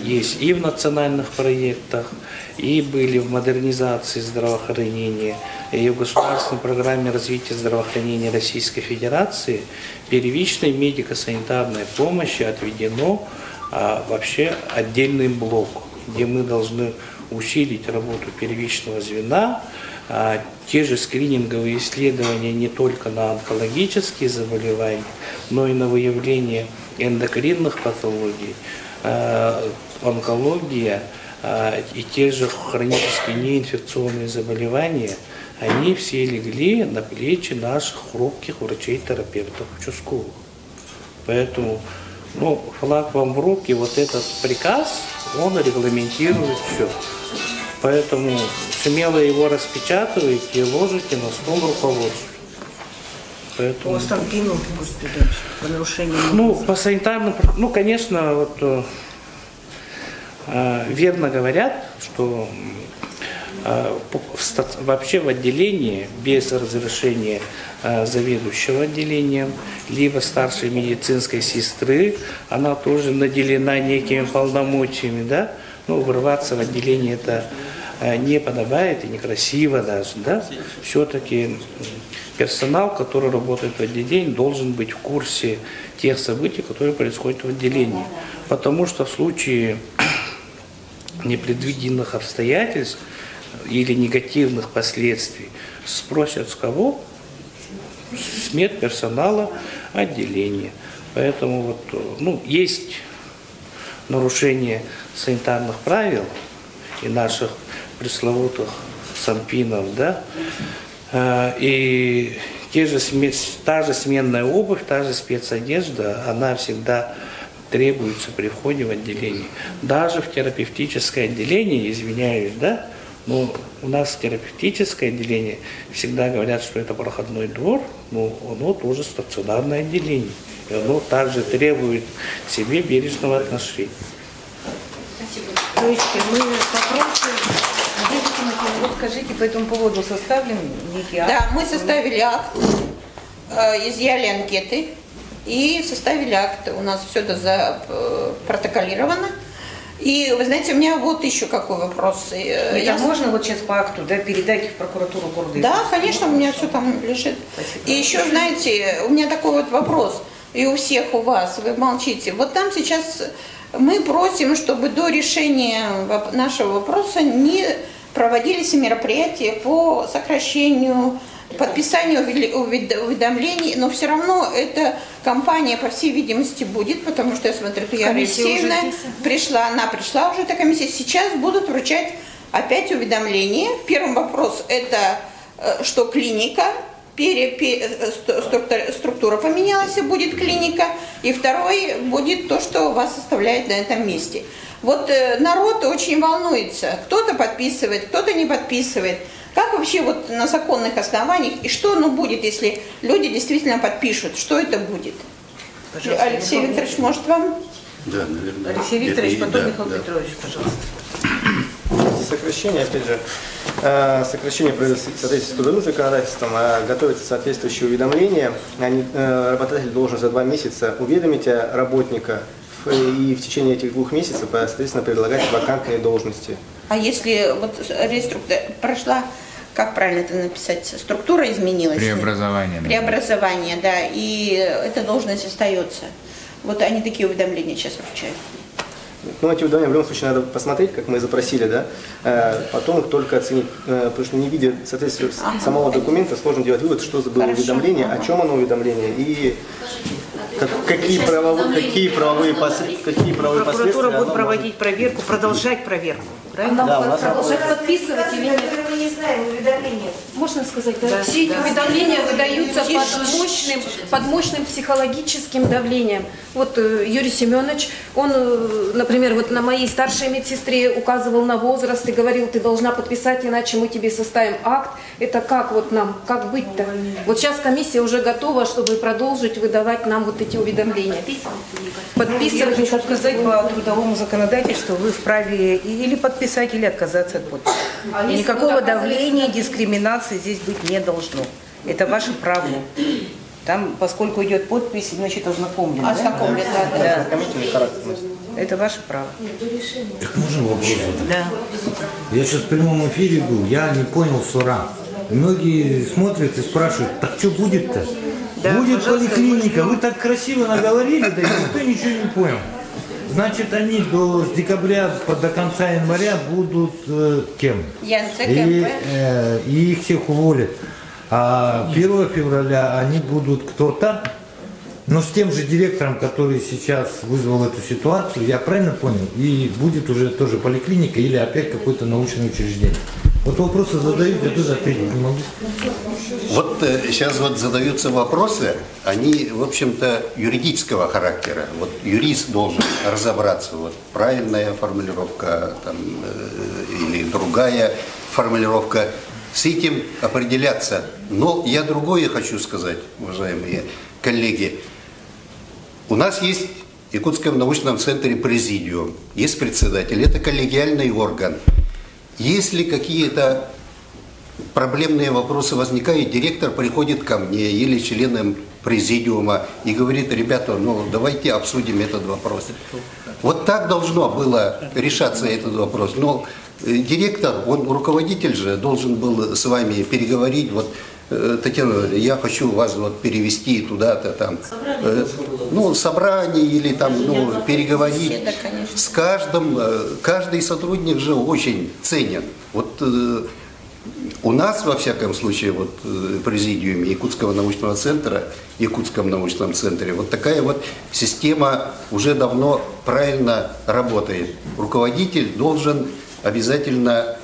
Speaker 5: есть и в национальных проектах, и были в модернизации здравоохранения, и в государственной программе развития здравоохранения Российской Федерации, первичной медико-санитарной помощи отведено вообще отдельный блок, где мы должны усилить работу первичного звена, те же скрининговые исследования не только на онкологические заболевания, но и на выявление эндокринных патологий, онкология и те же хронические неинфекционные заболевания, они все легли на плечи наших хрупких врачей-терапевтов участковых. Поэтому, ну, флаг вам в руки, вот этот приказ, он регламентирует все. Поэтому смело его распечатывайте и ложите на стол руководству. Поэтому...
Speaker 1: У вас там кинул, по нарушению?
Speaker 5: Ну, по санитарным, ну, конечно, вот верно говорят, что вообще в отделении без разрешения заведующего отделением, либо старшей медицинской сестры, она тоже наделена некими полномочиями, да? Ну, врываться в отделение это не подобает и некрасиво даже, да? Все-таки персонал, который работает в отделении, должен быть в курсе тех событий, которые происходят в отделении. Потому что в случае непредвиденных обстоятельств или негативных последствий спросят с кого? С медперсонала отделения. Поэтому вот, ну, есть нарушение санитарных правил и наших пресловутых санпинов, да, и та же сменная обувь, та же спецодежда, она всегда требуется при входе в отделение. Даже в терапевтическое отделение, извиняюсь, да, но у нас терапевтическое отделение всегда говорят, что это проходной двор, но оно тоже стационарное отделение. И оно также требует к себе бережного отношения.
Speaker 1: То есть мы вопросы, вот скажите, по этому поводу составлен некий акт?
Speaker 3: Да, мы составили акт, изъяли анкеты и составили акт. У нас все это запротоколировано. И вы знаете, у меня вот еще какой вопрос.
Speaker 1: Можно вот сейчас по акту, да, передать в прокуратуру города?
Speaker 3: Да, конечно, у меня все там лежит. Спасибо. И еще, знаете, у меня такой вот вопрос, и у всех у вас, вы молчите. Вот там сейчас мы просим, чтобы до решения нашего вопроса не проводились мероприятия по сокращению, подписанию уведомлений, но все равно эта кампания, по всей видимости, будет, потому что я смотрю, Яна Алексеевна пришла, она пришла уже, эта комиссия. Сейчас будут вручать опять уведомления. Первый вопрос – это что клиника, структура поменялась, и будет клиника. И второй будет то, что вас оставляет на этом месте. Вот народ очень волнуется. Кто-то подписывает, кто-то не подписывает. Как вообще вот на законных основаниях, и что будет, если люди действительно подпишут? Что это будет? Пожалуйста, Алексей Викторович, может вам?
Speaker 4: Да, наверное.
Speaker 1: Алексей Викторович, потом Михаил Петрович, пожалуйста.
Speaker 2: Сокращение, опять же, сокращение производится в соответствии с трудовым законодательством, готовится соответствующее уведомление. Работодатель должен за 2 месяца уведомить работника и в течение этих 2 месяцев, соответственно, предлагать вакантные должности.
Speaker 3: А если вот прошла, как правильно это написать, структура изменилась?
Speaker 10: Преобразование.
Speaker 3: Преобразование, да, и эта должность остается. Вот они такие уведомления сейчас вручают.
Speaker 2: Ну, эти уведомления в любом случае надо посмотреть, как мы запросили, да, потом их только оценить, потому что не видя соответствия самого документа, сложно делать вывод, что за было уведомление, о чем оно уведомление и какие правовые последствия.
Speaker 1: Прокуратура будет проводить проверку, продолжать проверку.
Speaker 11: Правильно?
Speaker 2: Да, у нас
Speaker 11: продолжать подписывать или нет?
Speaker 7: Мы не знаем уведомления.
Speaker 11: Можно сказать, да? Все эти уведомления выдаются под мощным психологическим давлением. Вот Юрий Семенович, он, например, вот на моей старшей медсестре указывал на возраст и говорил, ты должна подписать, иначе мы тебе составим акт. Это как вот нам, как быть-то? Вот сейчас комиссия уже готова, чтобы продолжить выдавать нам вот эти уведомления.
Speaker 1: Подписывать, хочу сказать, по трудовому законодательству вы вправе или подписать, или отказаться от подписи. И никакого давления, дискриминации здесь быть не должно. Это ваше право. Там, поскольку идет подпись, значит, ознакомлен.
Speaker 3: Ознакомлен, да.
Speaker 1: Это ваше право.
Speaker 9: Так можно вопрос?
Speaker 1: Да.
Speaker 9: Я сейчас в прямом эфире был, я не понял ссора. Многие смотрят и спрашивают, так что будет-то?
Speaker 1: Да,
Speaker 9: будет поликлиника, вы так красиво наговорили, да никто ничего не понял. Значит, они до декабря, до конца января будут кем? И их всех уволят. А 1 февраля они будут кто-то, но с тем же директором, который сейчас вызвал эту ситуацию, я правильно понял, и будет уже тоже поликлиника или опять какое-то научное учреждение. Вот вопросы задают, я тоже ответить не могу.
Speaker 4: Вот сейчас вот задаются вопросы, они, в общем-то, юридического характера. Вот юрист должен разобраться, вот правильная формулировка там, или другая формулировка, с этим определяться. Но я другое хочу сказать, уважаемые коллеги. У нас есть Якутском научном центре президиум, есть председатель, это коллегиальный орган. Если какие-то проблемные вопросы возникают, директор приходит ко мне или членам президиума и говорит: ребята, ну давайте обсудим этот вопрос. Вот так должно было решаться этот вопрос. Но директор, он руководитель же, должен был с вами переговорить. Вот, Татьяна, я хочу вас вот перевести туда-то там, собрание или там, переговорить. С каждым, каждый сотрудник же очень ценен. Вот у нас, во всяком случае, вот в президиуме Якутского научного центра, Якутском научном центре, вот такая вот система уже давно правильно работает. Руководитель должен обязательно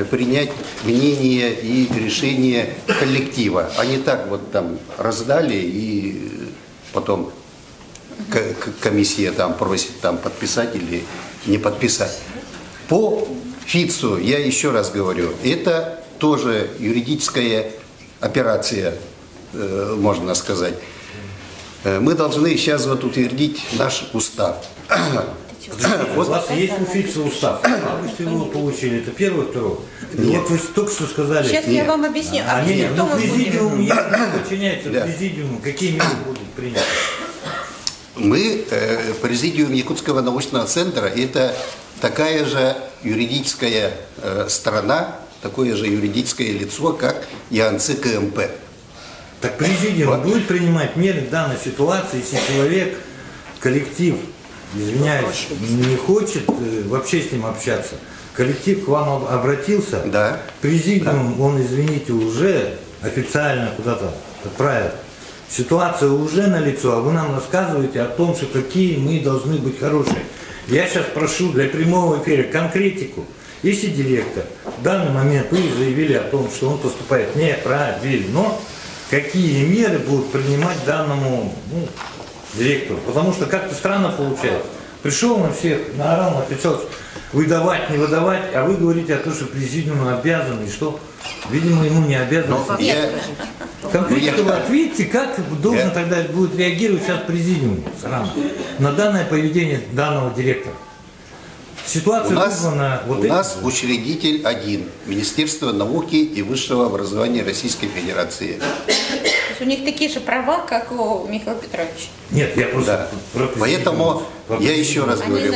Speaker 4: принять мнение и решение коллектива, а не так вот там раздали и потом комиссия там просит там подписать или не подписать. По ФИЦу, я еще раз говорю, это тоже юридическая операция, можно сказать. Мы должны сейчас вот утвердить наш устав.
Speaker 9: У вас есть у ФИЦа устав, а вы все его получили, это первое, второе? Вот вы только что сказали.
Speaker 3: Сейчас я вам объясню.
Speaker 9: Президиум, если подчиняется президиуму, какие меры будут приняты?
Speaker 4: Мы, президиум Якутского научного центра, это такая же юридическая сторона, такое же юридическое лицо, как ЯНЦ КМП.
Speaker 9: Так президиум будет принимать меры в данной ситуации, если человек, коллектив, извиняюсь, не хочет вообще с ним общаться. Коллектив к вам обратился,
Speaker 4: да.
Speaker 9: Президиум,
Speaker 4: да.
Speaker 9: Он, извините, уже официально куда-то отправил. Ситуация уже налицо, а вы нам рассказываете о том, что какие мы должны быть хорошие. Я сейчас прошу для прямого эфира конкретику. Если директор в данный момент вы заявили о том, что он поступает неправильно, какие меры будут принимать данному директору? Потому что как-то странно получается. Пришел на всех, наорал, накричал, выдавать, не выдавать, а вы говорите о том, что президиум обязан, и что, видимо, ему не обязан. Конкретно вы ответьте, как должен тогда будет реагировать сейчас президиум на данное поведение данного директора. Ситуация вызвана
Speaker 4: у нас учредитель один – Министерство науки и высшего образования Российской Федерации.
Speaker 3: У них такие же права, как у Михаила Петровича.
Speaker 9: Нет, я просто...
Speaker 4: Да. Поэтому я еще раз говорю,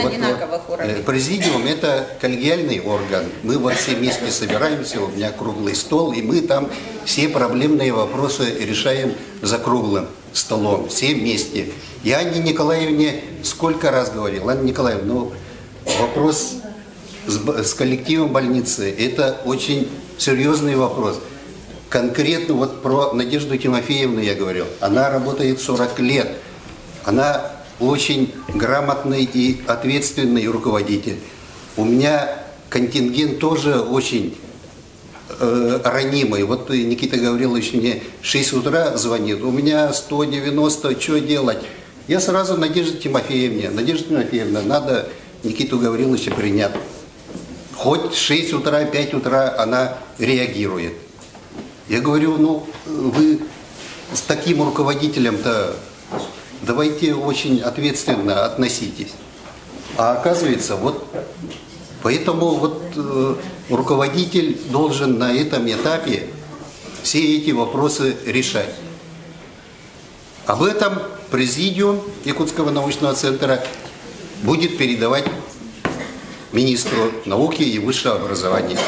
Speaker 4: президиум – это коллегиальный орган. Мы вот все вместе собираемся, у меня круглый стол, и мы там все проблемные вопросы решаем за круглым столом, все вместе. Я Анне Николаевне сколько раз говорил: Анна Николаевна, вопрос с коллективом больницы – это очень серьезный вопрос. Конкретно вот про Надежду Тимофеевну я говорил. Она работает 40 лет. Она очень грамотный и ответственный руководитель. У меня контингент тоже очень ранимый. Вот Никита Гаврилович мне 6 утра звонит. У меня 190, что делать? Я сразу Надежде Тимофеевне. Надежда Тимофеевна, надо Никиту Гавриловича принять. Хоть 6 утра, 5 утра она реагирует. Я говорю, вы с таким руководителем-то давайте очень ответственно относитесь. А оказывается, вот поэтому вот руководитель должен на этом этапе все эти вопросы решать. Об этом президиум Якутского научного центра будет передавать министру науки и высшего образования.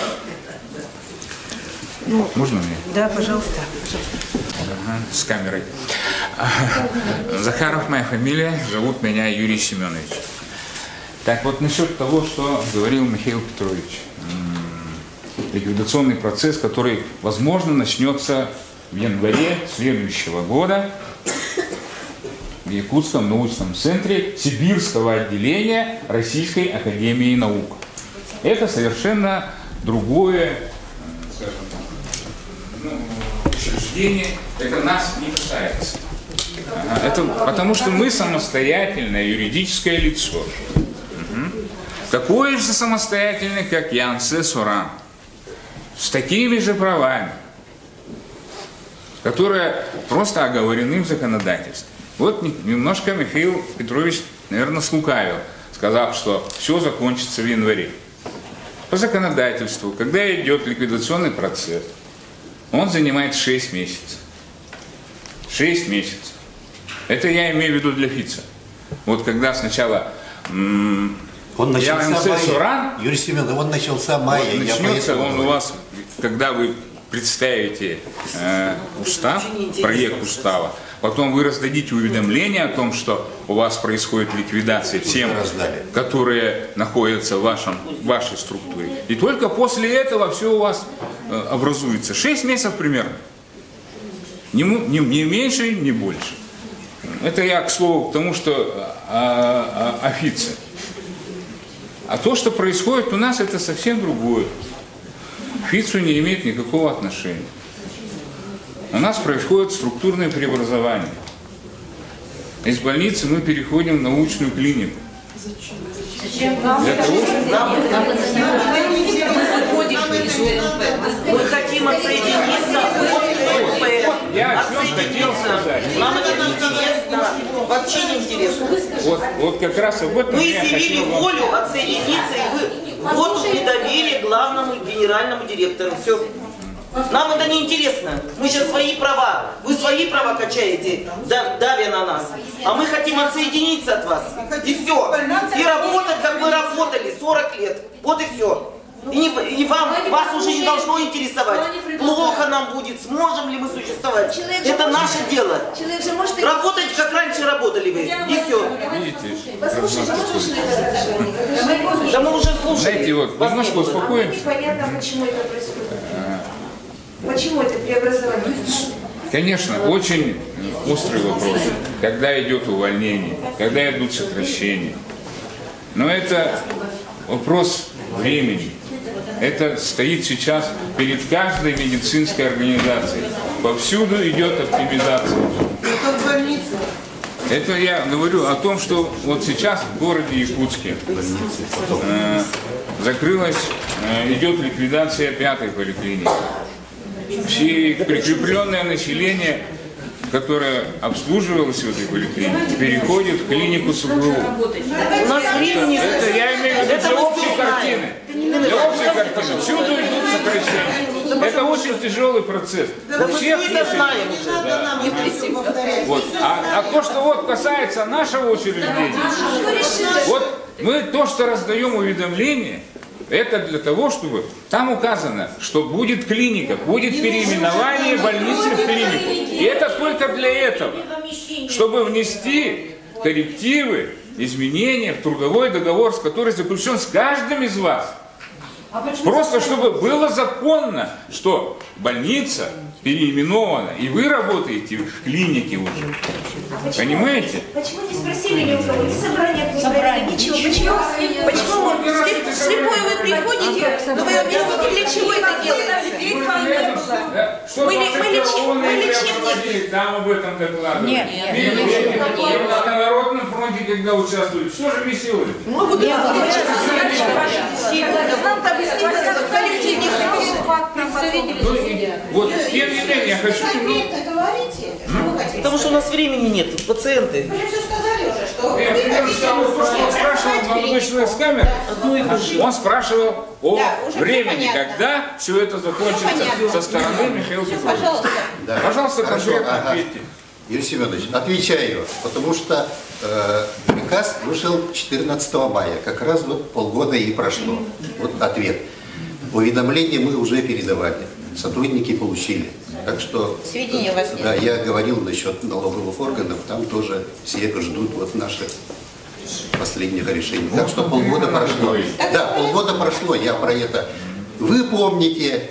Speaker 10: Можно мне?
Speaker 1: Да, пожалуйста.
Speaker 10: Ага, с камерой. Захаров моя фамилия, зовут меня Юрий Семенович. Так вот, насчет того, что говорил Михаил Петрович. Ликвидационный процесс, который, возможно, начнется в январе следующего года в Якутском научном центре Сибирского отделения Российской академии наук. Это совершенно другое, скажем, учреждение, это нас не касается. Это потому что мы самостоятельное юридическое лицо. Такое же самостоятельное, как Янце Суран. С такими же правами, которые просто оговорены в законодательстве. Вот немножко Михаил Петрович наверное, слукавил, сказав, что все закончится в январе. По законодательству, когда идет ликвидационный процесс, он занимает 6 месяцев. 6 месяцев. Это я имею в виду для Фица. Вот когда сначала
Speaker 4: Он начался
Speaker 10: Суран,
Speaker 4: Юрий Семенович, он начался мая.
Speaker 10: вот начнется он у вас, когда вы представите устав, проект устава, потом вы раздадите уведомление о том, что у вас происходит ликвидация тем, которые находятся в вашей структуре. И только после этого все у вас образуется. 6 месяцев примерно. Не меньше, не больше. Это я, к слову, к тому, что офицы. А то, что происходит у нас, это совсем другое. К ФИЦу не имеет никакого отношения. У нас происходит структурное преобразование. Из больницы мы переходим в научную клинику. Для того,
Speaker 6: Мы хотим отсоединиться от УП.
Speaker 10: Я о чем хотел сказать.
Speaker 6: Нам это не интересно. Вообще не интересно.
Speaker 10: Вот как раз об этом
Speaker 6: Мы
Speaker 10: я
Speaker 6: изъявили
Speaker 10: хотел вам
Speaker 6: волю отсоединиться, и вот недоверие главному генеральному директору. Все. Нам это не интересно. Мы сейчас свои права. Вы свои права качаете, давя на нас. А мы хотим отсоединиться от вас. И все. И работать, как мы работали 40 лет. Вот и все. И вас уже не должно интересовать, плохо нам будет, сможем ли мы существовать. Это наше дело. Работать, как раньше работали вы. И все. Да мы уже слушали.
Speaker 10: Знаете, вот немножко успокоимся.
Speaker 7: Непонятно, почему это происходит. Почему это преобразование?
Speaker 10: Конечно, очень острый вопрос, когда идет увольнение, когда идут сокращения. Но это вопрос времени. Это стоит сейчас перед каждой медицинской организацией. Повсюду идет оптимизация. Это я говорю о том, что вот сейчас в городе Якутске идет ликвидация 5-й поликлиники. Все прикрепленное население, которое обслуживалось в этой поликлинике, переходит в клинику СУГРУ.
Speaker 6: У нас времени...
Speaker 10: Это я имею в виду для общей картины. Для общей картины. Всюду идут сокращения. Это очень тяжелый процесс.
Speaker 6: Да мы все это знаем уже.
Speaker 10: Вот. А то, что вот касается нашего учреждения, вот мы то, что раздаем уведомления, это для того, чтобы там указано, что будет клиника, будет переименование больницы в клинику. И это только для этого, чтобы внести коррективы, изменения в трудовой договор, который заключен с каждым из вас. Просто чтобы было законно, что больница переименована, и вы работаете в клинике уже. Понимаете?
Speaker 7: Почему не спросили ни у кого? Ни собрания, ни собрания, ничего. Почему слепой вы приходите, но вы объясните, для чего это делается?
Speaker 10: Мы лечебники. Там об этом докладывали. Нет. На Народном фронте, когда участвуют, все же веселые. Вот, тем не менее, я хочу...
Speaker 6: Потому что у нас времени нет, пациенты.
Speaker 10: Он спрашивал, молодой человек с камеры, он спрашивал о времени, когда все это закончится со стороны Михаила Петровича. Пожалуйста, конкретно ответьте.
Speaker 4: Юрий Семенович, отвечаю, потому что приказ вышел 14 мая, как раз вот полгода и прошло. Вот ответ. Уведомления мы уже передавали, сотрудники получили. Так что,
Speaker 3: сведения у вас нет.
Speaker 4: Да, я говорил насчет налоговых органов, там тоже все ждут вот наших последних решений. Так что полгода прошло. Да, полгода прошло, я про это. Вы помните,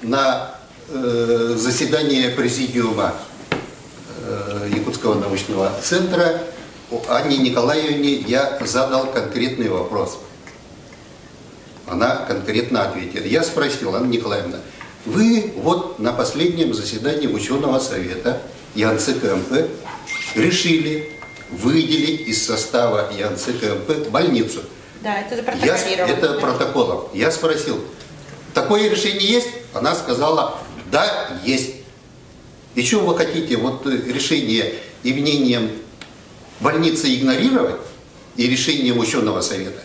Speaker 4: на заседании президиума Якутского научного центра Анне Николаевне я задал конкретный вопрос. Она конкретно ответила. Я спросил: Анна Николаевна, вы вот на последнем заседании ученого совета ЯНЦКМП решили выделить из состава ЯНЦКМП больницу.
Speaker 3: Да, это запротоколировано.
Speaker 4: Это протоколом. Я спросил: такое решение есть? Она сказала: да, есть. И что вы хотите, вот решение и мнением больницы игнорировать? и решением ученого совета.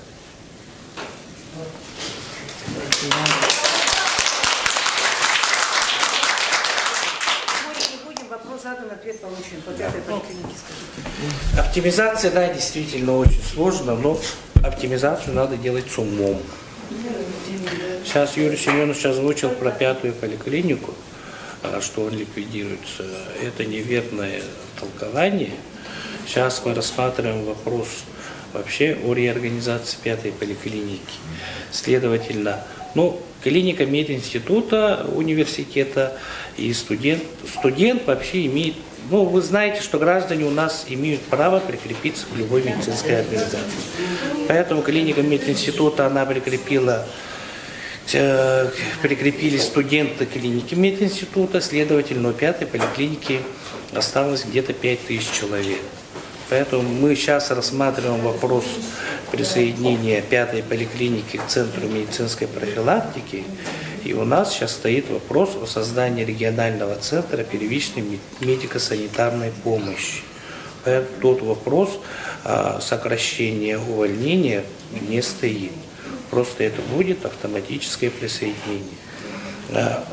Speaker 5: Оптимизация, да, действительно очень сложно, но оптимизацию надо делать с умом. Сейчас Юрий Семенович озвучил про 5-ю поликлинику, что он ликвидируется. Это неверное толкование. Сейчас мы рассматриваем вопрос вообще о реорганизации 5-й поликлиники. Следовательно, клиника мединститута, университета и студент вообще имеет, вы знаете, что граждане у нас имеют право прикрепиться к любой медицинской организации. Поэтому клиника мединститута, она прикрепили студенты клиники мединститута, следовательно, у 5-й поликлиники осталось где-то 5000 человек. Поэтому мы сейчас рассматриваем вопрос присоединения 5-й поликлиники к Центру медицинской профилактики. И у нас сейчас стоит вопрос о создании регионального центра первичной медико-санитарной помощи. Поэтому тот вопрос сокращения увольнения не стоит. Просто это будет автоматическое присоединение.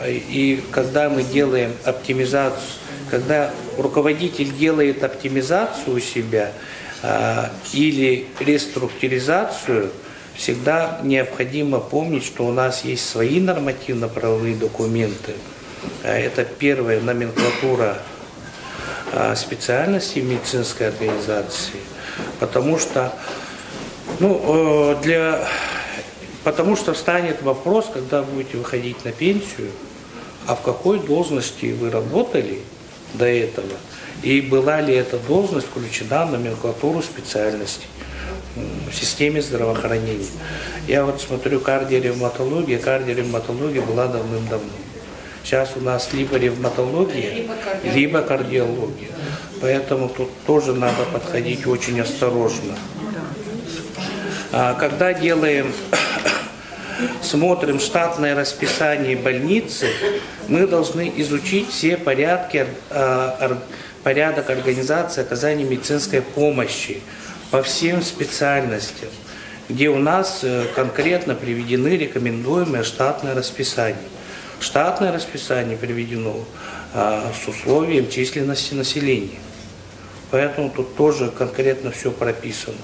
Speaker 5: И когда мы делаем оптимизацию, когда руководитель делает оптимизацию у себя или реструктуризацию, всегда необходимо помнить, что у нас есть свои нормативно-правовые документы. Это первая номенклатура специальностей медицинской организации, потому что встанет вопрос, когда будете выходить на пенсию, а в какой должности вы работали до этого, и была ли эта должность включена в номенклатуру специальностей в системе здравоохранения. Я вот смотрю кардиоревматология была давным-давно. Сейчас у нас либо ревматология, либо кардиология. Поэтому тут тоже надо подходить очень осторожно. Когда смотрим штатное расписание больницы, мы должны изучить все порядок организации оказания медицинской помощи по всем специальностям, где у нас конкретно приведены рекомендуемые штатное расписание. Штатное расписание приведено с условием численности населения. Поэтому тут тоже конкретно все прописано.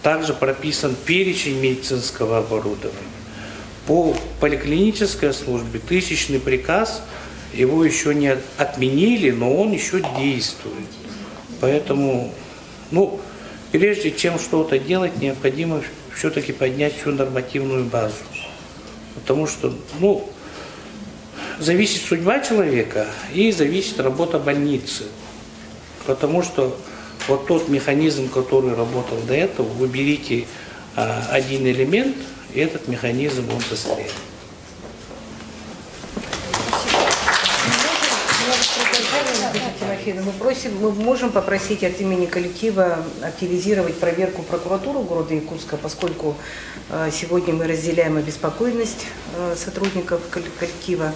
Speaker 5: Также прописан перечень медицинского оборудования. По поликлинической службе 1000-й приказ, его еще не отменили, но он еще действует. Поэтому, прежде чем что-то делать, необходимо все-таки поднять всю нормативную базу. Потому что, зависит судьба человека и зависит работа больницы. Потому что вот тот механизм, который работал до этого, вы берите один элемент, и этот механизм он застряет.
Speaker 1: Мы можем попросить от имени коллектива активизировать проверку прокуратуры города Якутска, поскольку сегодня мы разделяем обеспокоенность сотрудников коллектива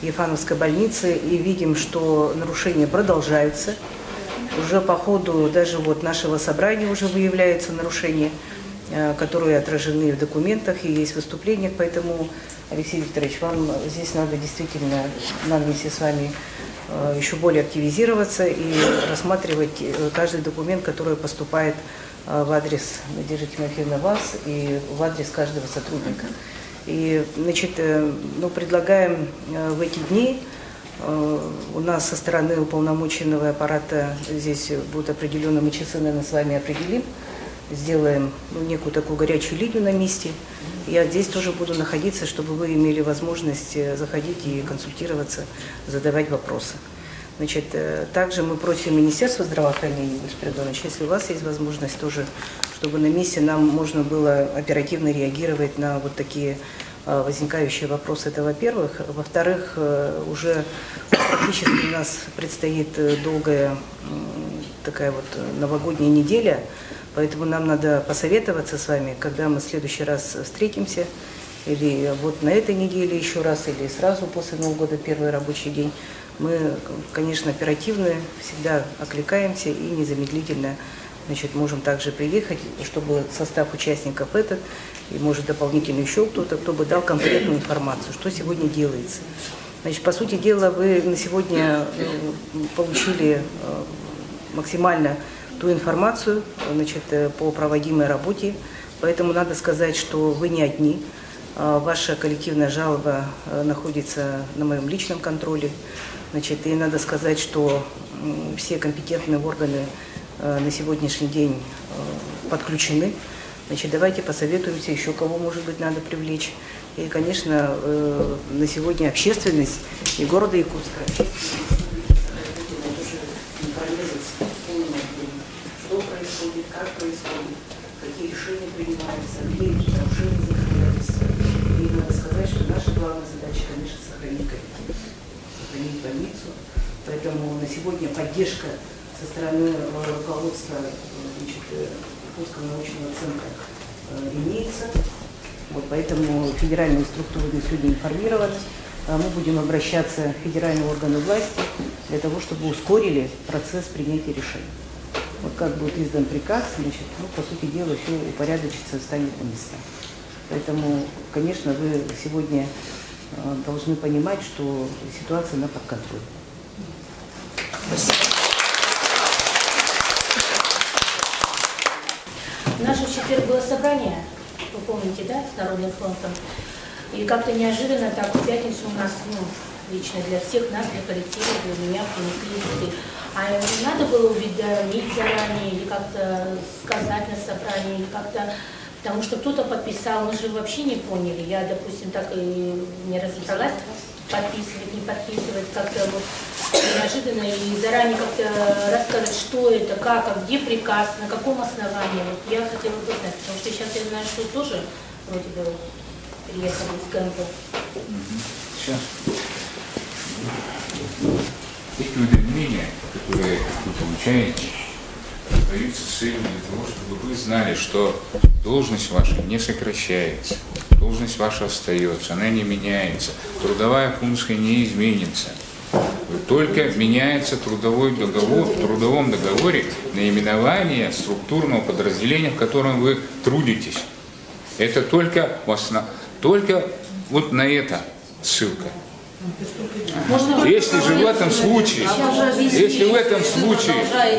Speaker 1: Ефановской больницы и видим, что нарушения продолжаются. Уже по ходу даже нашего собрания уже выявляются нарушения, которые отражены в документах и есть в выступлениях. Поэтому, Алексей Викторович, вам здесь надо действительно, нам вместе с вами еще более активизироваться и рассматривать каждый документ, который поступает в адрес Надежды Тимофеевны вас и в адрес каждого сотрудника. И, предлагаем в эти дни, у нас со стороны уполномоченного аппарата здесь будут определены, мы часы, наверное, с вами определим, сделаем некую такую горячую линию на месте. Я здесь тоже буду находиться, чтобы вы имели возможность заходить и консультироваться, задавать вопросы. Также мы просим Министерство здравоохранения, господин Придонович, если у вас есть возможность тоже, чтобы на месте нам можно было оперативно реагировать на вот такие возникающие вопросы. Это во-первых. Во-вторых, уже практически у нас предстоит долгая такая новогодняя неделя, поэтому нам надо посоветоваться с вами, когда мы в следующий раз встретимся, или на этой неделе еще раз, или сразу после Нового года, первый рабочий день. Мы, конечно, оперативно всегда окликаемся и незамедлительно значит, можем также приехать, чтобы состав участников этот, и может дополнительно еще кто-то, кто бы дал конкретную информацию, что сегодня делается. Значит, по сути дела, вы на сегодня получили максимально ту информацию, значит, по проводимой работе, поэтому надо сказать, что вы не одни. Ваша коллективная жалоба находится на моем личном контроле. Значит, и надо сказать, что все компетентные органы на сегодняшний день подключены. Значит, давайте посоветуемся, еще кого, может быть, надо привлечь. И, конечно, на сегодня общественность и города Якутска, что происходит, как происходит, какие решения принимаются, где эти нарушения закрываются. И надо сказать, что наша главная задача, конечно, сохранить коллектив, сохранить больницу. Поэтому на сегодня поддержка со стороны руководства Якутского научного центра имеется. Вот, поэтому федеральные структуры на сегодня информированы. Мы будем обращаться в федеральные органы власти для того, чтобы ускорили процесс принятия решений. Вот как будет издан приказ, значит, по сути дела, все упорядочится, станет на места. Поэтому, конечно, вы сегодня должны понимать, что ситуация на под контролем.
Speaker 12: У нас же в четверг было собрание, вы помните, да, с Народным фронтом. И как-то неожиданно так в пятницу у нас, лично для всех нас, для коллектива, для меня, принесли. А не надо было уведомить заранее или как-то сказать на собрании, или как-то, потому что кто-то подписал, мы же вообще не поняли. Я, допустим, так и не разобралась, подписывать, не подписывать, как-то вот неожиданно и заранее как-то рассказать, что это, как, а где приказ, на каком основании. Вот я хотела бы знать, потому что сейчас я знаю, что тоже вроде бы приехали из КМП.
Speaker 10: Сейчас. Эти уведомления, которые вы получаете, даются с целью для того, чтобы вы знали, что должность ваша не сокращается, должность ваша остается, она не меняется, трудовая функция не изменится. Только меняется трудовой договор, в трудовом договоре наименование структурного подразделения, в котором вы трудитесь. Это только вот на это ссылка. Если же в этом случае,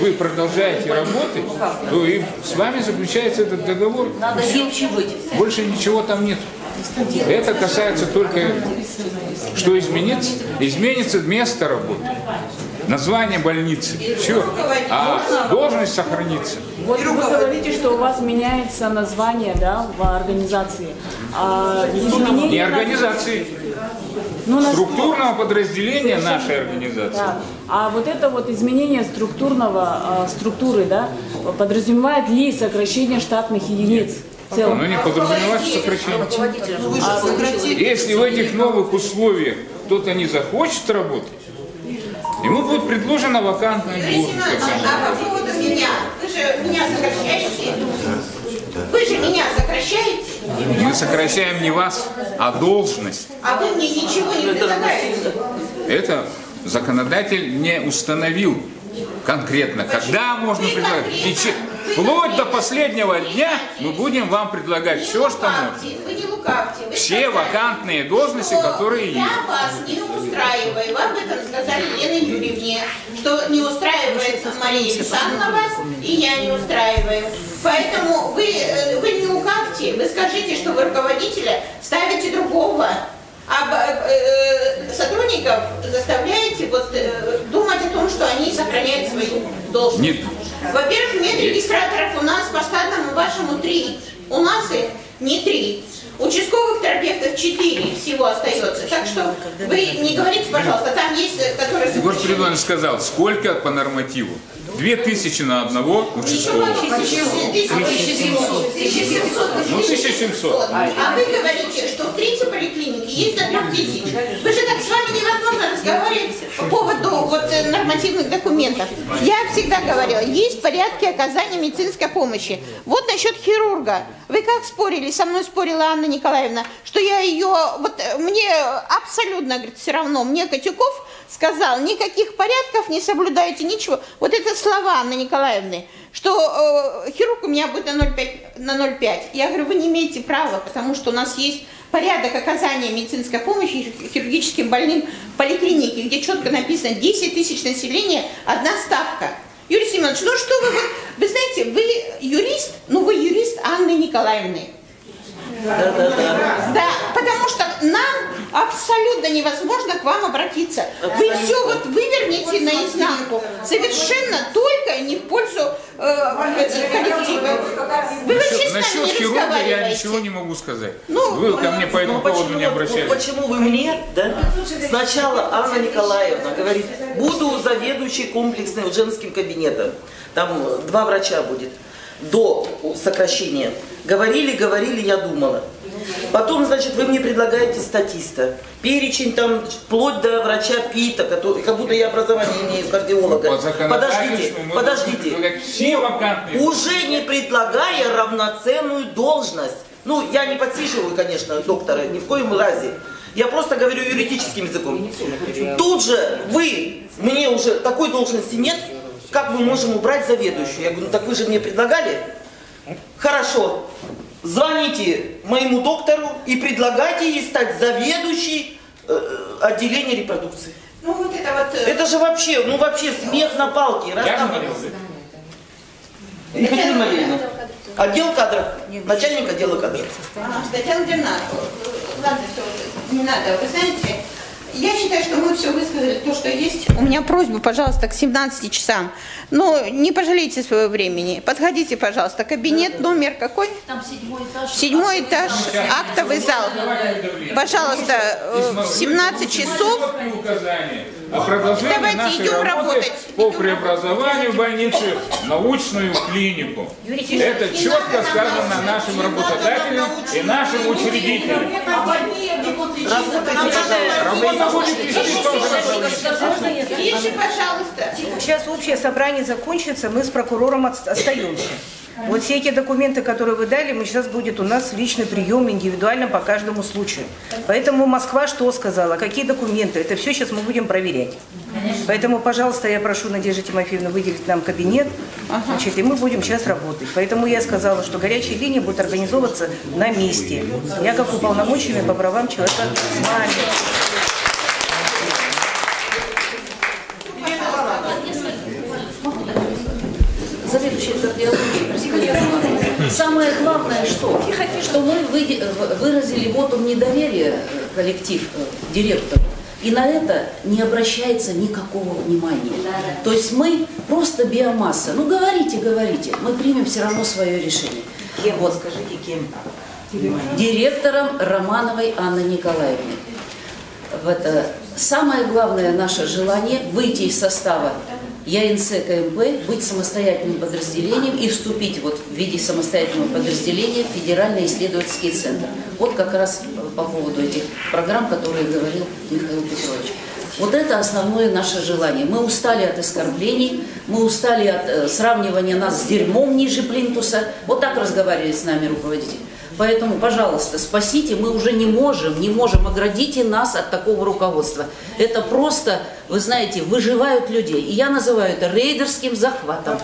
Speaker 10: вы продолжаете работать, то и с вами заключается этот договор.
Speaker 6: Надо гибче быть.
Speaker 10: Больше ничего там нет. Это касается только, что изменится? Изменится место работы, название больницы, все, а должность сохранится.
Speaker 13: Вот вы говорите, что у вас меняется название, да, в организации.
Speaker 10: Не организации, структурного подразделения нашей организации.
Speaker 13: Да. А вот это вот изменение структуры, да, подразумевает ли сокращение штатных единиц?
Speaker 10: Оно не подразумевает сокращение. Если в этих новых условиях кто-то не захочет работать, ему будет предложена вакантная должность.
Speaker 3: А по поводу меня, вы же меня сокращаете? Вы же меня сокращаете?
Speaker 10: Мы сокращаем не вас, а должность.
Speaker 3: А вы мне ничего не предлагаете?
Speaker 10: Это законодатель не установил конкретно, когда можно предлагать. Вплоть до последнего дня мы будем вам предлагать все, что можно. Все вакантные должности, которые есть.
Speaker 3: Я вас не устраиваю. Вам об этом сказали Елене Юрьевне, что не устраивает Мария Александровна, и я не устраиваю. Поэтому вы не лукавьте, вы скажите, что вы руководителя ставите другого, а сотрудников заставляете думать о том, что они сохраняют свою должность.
Speaker 10: Нет.
Speaker 3: Во-первых, медрегистраторов у нас по штатному вашему 3. У нас их не 3. Участковых терапевтов 4 всего остается. Так что вы не говорите, пожалуйста, там есть, которые...
Speaker 10: Егор Спиридонович сказал, сколько по нормативу? 2000 на одного участкового.
Speaker 3: 1700.
Speaker 10: 1700.
Speaker 3: А вы говорите, что в третьей поликлинике есть до 3000. Вы же так с вами невозможно разговаривать по поводу нормативных документов. Я всегда говорила, есть порядки оказания медицинской помощи. Вот насчет хирурга. Вы как спорили, со мной спорила Анна Николаевна, что я ее, мне абсолютно, говорит, все равно, мне Котюков сказал, никаких порядков не соблюдаете, ничего. Вот это слова Анны Николаевны. что хирург у меня будет на 0,5. Я говорю, вы не имеете права, потому что у нас есть порядок оказания медицинской помощи хирургическим больным в поликлинике, где четко написано 10 тысяч населения, одна ставка. Юрий Семенович, ну что вы знаете, вы юрист, ну вы юрист Анны Николаевны. Да, потому что нам абсолютно невозможно к вам обратиться. Вы все вот вывернете наизнанку, совершенно только не в пользу коллектива. Вы вообще с нами
Speaker 10: Насчет
Speaker 3: не
Speaker 10: хирурга я
Speaker 3: разговариваете.
Speaker 10: ничего не могу сказать. Вы ко мне по этому поводу не обращались.
Speaker 6: Почему вы мне, да? Сначала Анна Николаевна говорит, буду заведующей комплексным женским кабинетом. Там 2 врача будет. До сокращения. Говорили, я думала. Потом, значит, вы мне предлагаете статиста. Перечень там, вплоть до врача ПИТа, который, как будто я образование имею кардиолога. Подождите.
Speaker 10: Все вакантные.
Speaker 6: Уже не предлагая равноценную должность. Ну, я не подсиживаю, конечно, доктора, ни в коем разе. Я просто говорю юридическим языком. Тут же вы, мне уже такой должности нет, как мы можем убрать заведующую? Я говорю, ну так вы же мне предлагали. Хорошо, звоните моему доктору и предлагайте ей стать заведующей отделения репродукции.
Speaker 3: Ну вот это вот...
Speaker 6: Это же вообще, ну вообще смех на палке. Екатерина Валерьевна, отдел кадров, начальник отдела кадров.
Speaker 3: Татьяна Владимировна, ладно, все, не надо. Вы знаете, я считаю, что мы все высказали, то, что есть. У меня просьба, пожалуйста, к 17 часам. Но не пожалейте своего времени. Подходите, пожалуйста. Кабинет номер какой?
Speaker 12: Там 7-й этаж.
Speaker 3: 7-й этаж, актовый зал. Пожалуйста, в 17 часов.
Speaker 10: О продолжении
Speaker 3: Давайте
Speaker 10: нашей
Speaker 3: идем
Speaker 10: работы
Speaker 3: работать.
Speaker 10: по преобразованию больницы в научную клинику. Это четко сказано нашим работодателям и нашим учредителям. Работа будет вести в том же направлении.
Speaker 3: Тише, пожалуйста.
Speaker 1: Сейчас общее собрание закончится, мы с прокурором остаемся. Вот все эти документы, которые вы дали, сейчас будет у нас личный прием индивидуально по каждому случаю. Поэтому Москва что сказала, какие документы, это все сейчас мы будем проверять. Поэтому, пожалуйста, я прошу Надежду Тимофеевну выделить нам кабинет, значит, и мы будем сейчас работать. Поэтому я сказала, что горячая линия будет организовываться на месте. Я как уполномоченная по правам человека с вами.
Speaker 14: Заведующий кардиологией. Самое главное, что мы выразили вотум недоверия, коллектив, директору, и на это не обращается никакого внимания. То есть мы просто биомасса. Ну говорите, мы примем все равно свое решение.
Speaker 1: Кем? Вот скажите, кем?
Speaker 14: Директором Романовой Анной Николаевной. Самое главное наше желание выйти из состава ЯНС КМП, быть самостоятельным подразделением и вступить вот в виде самостоятельного подразделения в Федеральный исследовательский центр. Вот как раз по поводу этих программ, которые говорил Михаил Петрович. Вот это основное наше желание. Мы устали от оскорблений, мы устали от сравнивания нас с дерьмом ниже плинтуса. Вот так разговаривает с нами руководитель. Поэтому, пожалуйста, спасите, мы уже не можем, оградите нас от такого руководства. Это просто, вы знаете, выживают людей. И я называю это рейдерским захватом.